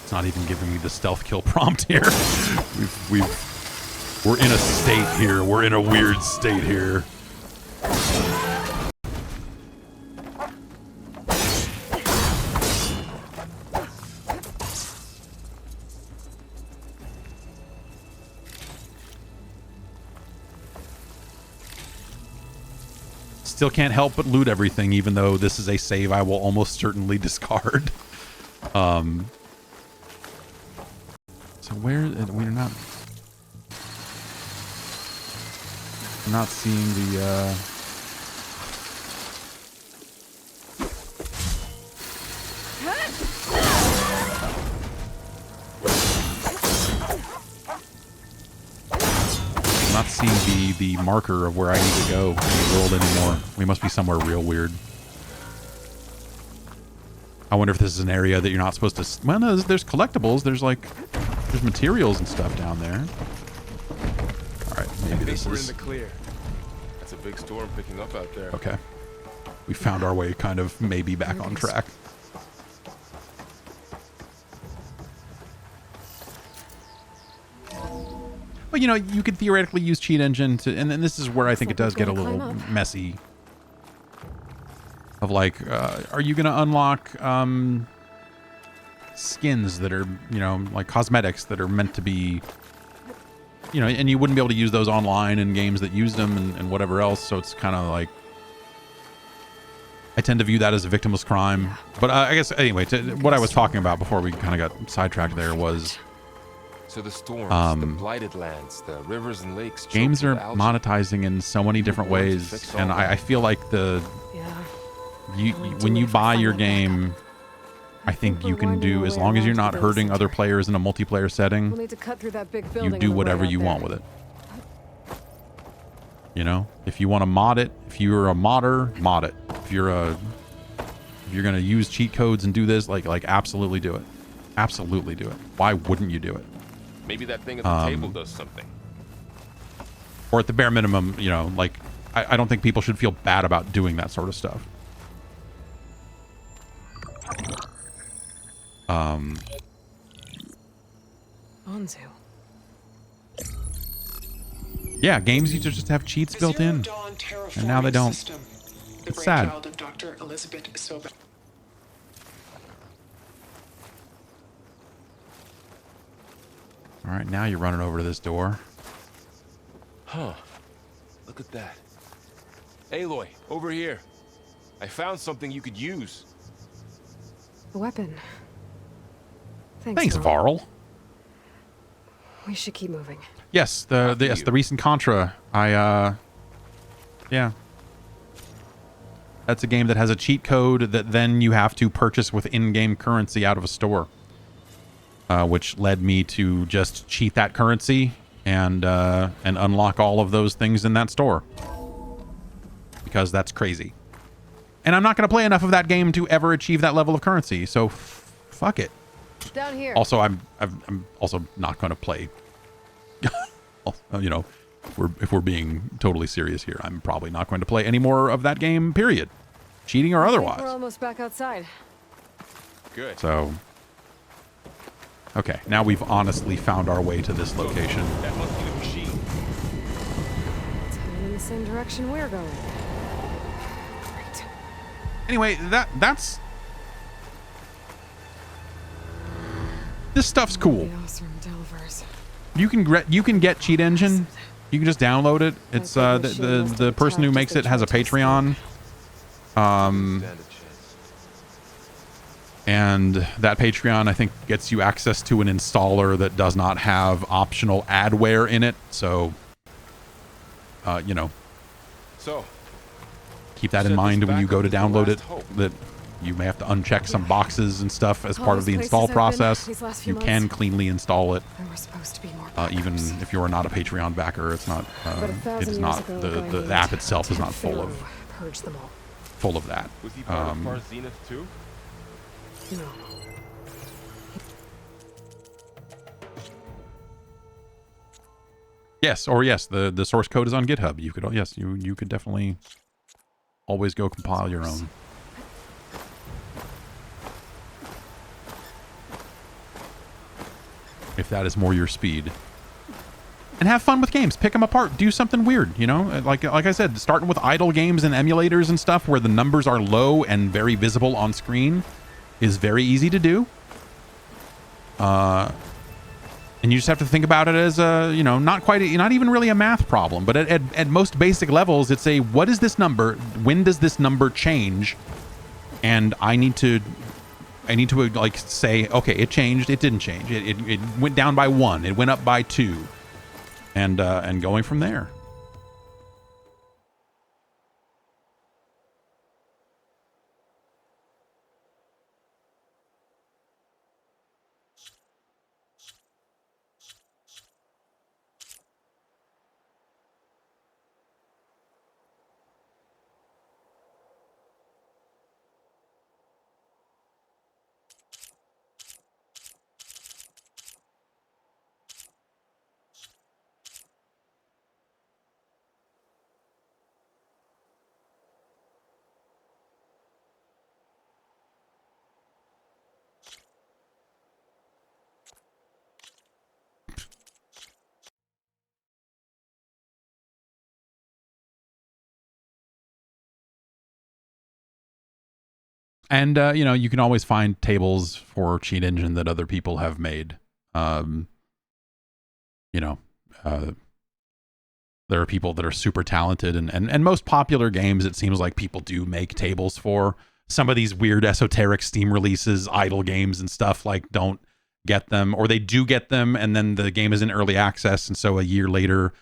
It's not even giving me the stealth kill prompt here. We're in a state here. We're in a weird state here. Still can't help but loot everything, even though this is a save I will almost certainly discard. So where we're not seeing the not seeing the marker of where I need to go in the world anymore. We must be somewhere real weird. I wonder if this is an area that you're not supposed to... Well, no, there's collectibles. There's materials and stuff down there. All right, maybe this we're is... in the clear. That's a big storm picking up out there. Okay. We found our way kind of maybe back on track. But, you know, you could theoretically use Cheat Engine to... And then this is where I think it does get a little messy. Of like, are you going to unlock skins that are, you know, like cosmetics that are meant to be, you know, and you wouldn't be able to use those online in games that use them and whatever else. So it's kind of like, I tend to view that as a victimless crime. But I guess, anyway, what I was talking about before we kind of got sidetracked there was... So the storms, the blighted lands, the rivers and lakes... Games are monetizing in so many different ways. And I feel like when you buy your game, I think you can do, as long as you're not hurting other players in a multiplayer setting, you do whatever you want with it. You know, if you want to mod it, if you're a modder, mod it. If you're gonna use cheat codes and do this, like absolutely do it. Absolutely do it. Why wouldn't you do it? Maybe that thing at the table does something. Or at the bare minimum, you know, like I don't think people should feel bad about doing that sort of stuff. Onzu. Yeah, games used to just have cheats built in, and now they don't. It's sad. All right, now you're running over to this door. Huh. Look at that. Aloy, over here. I found something you could use. A weapon. Thanks, Varl. We should keep moving. Yes, the recent Contra. Yeah. That's a game that has a cheat code that then you have to purchase with in-game currency out of a store. Which led me to just cheat that currency and unlock all of those things in that store. Because that's crazy. And I'm not going to play enough of that game to ever achieve that level of currency, so fuck it. Down here. Also, I'm also not going to play. You know, if we're being totally serious here, I'm probably not going to play any more of that game. Period. Cheating or otherwise. We're almost back outside. Good. So, okay, now we've honestly found our way to this location. That must be the machine. It's heading in the same direction we're going. Great. Anyway, that's this stuff's cool. The awesome Delvers. You can get Cheat Engine. You can just download it. It's the person who makes it has a Patreon. Stand a chance. And that Patreon, I think, gets you access to an installer that does not have optional adware in it. So, you know, So, keep that Set in this mind when you back go up to as the download it. last hope. That you may have to uncheck some boxes and stuff as All part of these the install places I've been process. these last few You can months. cleanly install it, There were supposed to be more even backups. if you are not a Patreon backer. It's not. But 1,000 It is years not ago, the Gandhi app itself is not attacked full of Pharaoh, purged them all. that. was he part of Far Zenith too? No. Yes, or yes, the source code is on GitHub. You could you could definitely always go compile your own. If that is more your speed. And have fun with games. Pick them apart. Do something weird, you know? Like I said, starting with idle games and emulators and stuff where the numbers are low and very visible on screen is very easy to do. And you just have to think about it as a, you know, not even really a math problem, but at most basic levels, it's a, what is this number? When does this number change? And I need to like say, okay, it changed. It didn't change. It went down by 1. It went up by 2. And going from there. And, you know, you can always find tables for Cheat Engine that other people have made. You know, there are people that are super talented and most popular games, it seems like people do make tables for. Some of these weird esoteric Steam releases, idle games and stuff, like, don't get them, or they do get them and then the game is in early access, and so a year later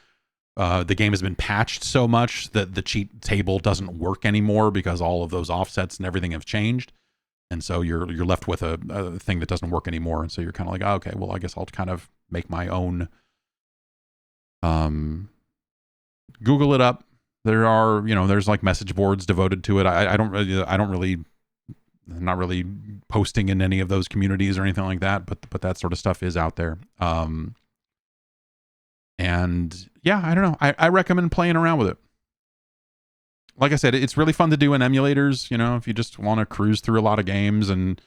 the game has been patched so much that the cheat table doesn't work anymore because all of those offsets and everything have changed, and so you're left with a thing that doesn't work anymore, and so you're kind of like, oh, okay, well, I guess I'll kind of make my own. Google it up. There are, you know, there's like message boards devoted to it. I'm not really posting in any of those communities or anything like that, but that sort of stuff is out there. And yeah, I don't know. I recommend playing around with it. Like I said, it's really fun to do in emulators, you know, if you just want to cruise through a lot of games, and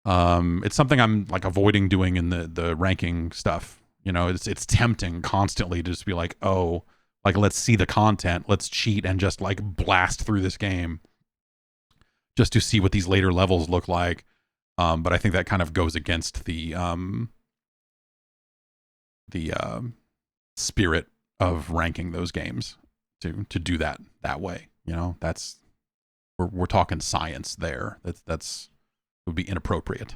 it's something I'm like avoiding doing in the ranking stuff. You know, it's tempting constantly to just be like, oh, like, let's see the content, let's cheat and just like blast through this game just to see what these later levels look like. But I think that kind of goes against the spirit of ranking those games to do that way. You know, that's we're talking science there. That's would be inappropriate.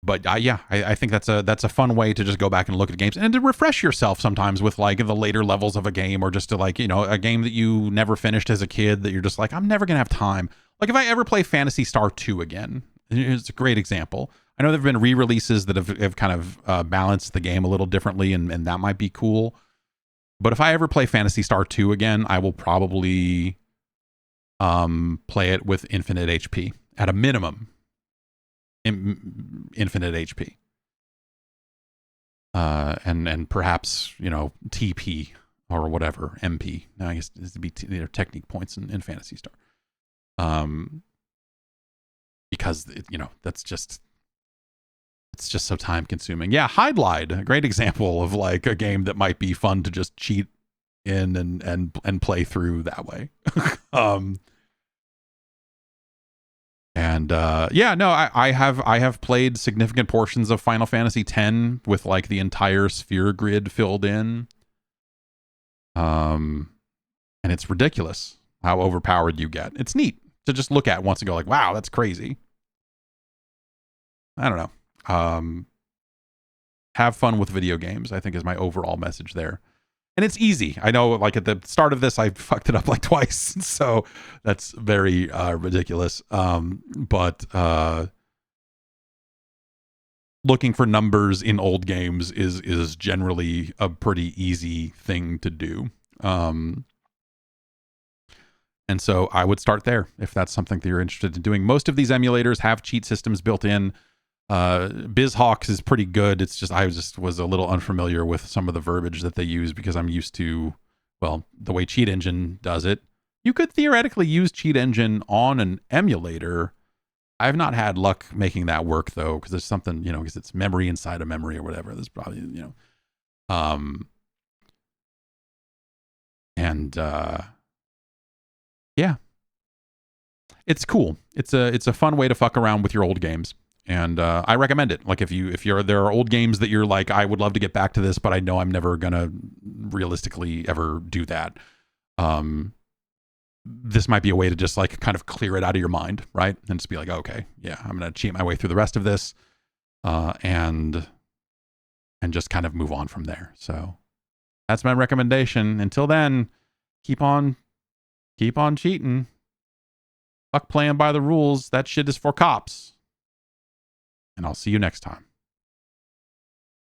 But I think that's a fun way to just go back and look at games and to refresh yourself sometimes with like the later levels of a game, or just to, like, you know, a game that you never finished as a kid that you're just like, I'm never gonna have time. Like, if I ever play Phantasy Star 2 again, it's a great example. I know there have been re-releases that have kind of balanced the game a little differently, and that might be cool. But if I ever play Phantasy Star 2 again, I will probably play it with infinite HP at a minimum. Infinite HP. And perhaps, you know, TP or whatever, MP. Now I guess it'd be technique points in Phantasy Star. because that's just, it's just so time consuming. Yeah, Hide Lied, a great example of like a game that might be fun to just cheat in and play through that way. I have played significant portions of Final Fantasy X with like the entire sphere grid filled in. And it's ridiculous how overpowered you get. It's neat to just look at once and go like, wow, that's crazy. I don't know. Have fun with video games, I think, is my overall message there. And it's easy. I know, like at the start of this, I fucked it up like twice, so that's very ridiculous. But looking for numbers in old games is generally a pretty easy thing to do. And so I would start there if that's something that you're interested in doing. Most of these emulators have cheat systems built in. Bizhawk is pretty good. It's just I was a little unfamiliar with some of the verbiage that they use because I'm used to, well, the way Cheat Engine does it. You could theoretically use Cheat Engine on an emulator. I've not had luck making that work though, because there's something, because it's memory inside a memory or whatever. There's probably, yeah, it's cool. It's a fun way to fuck around with your old games. And I recommend it. Like if there are old games that you're like, I would love to get back to this, but I know I'm never gonna realistically ever do that. This might be a way to just like kind of clear it out of your mind, right? And just be like, okay, yeah, I'm gonna cheat my way through the rest of this, and just kind of move on from there. So that's my recommendation. Until then, keep on cheating. Fuck playing by the rules. That shit is for cops. And I'll see you next time.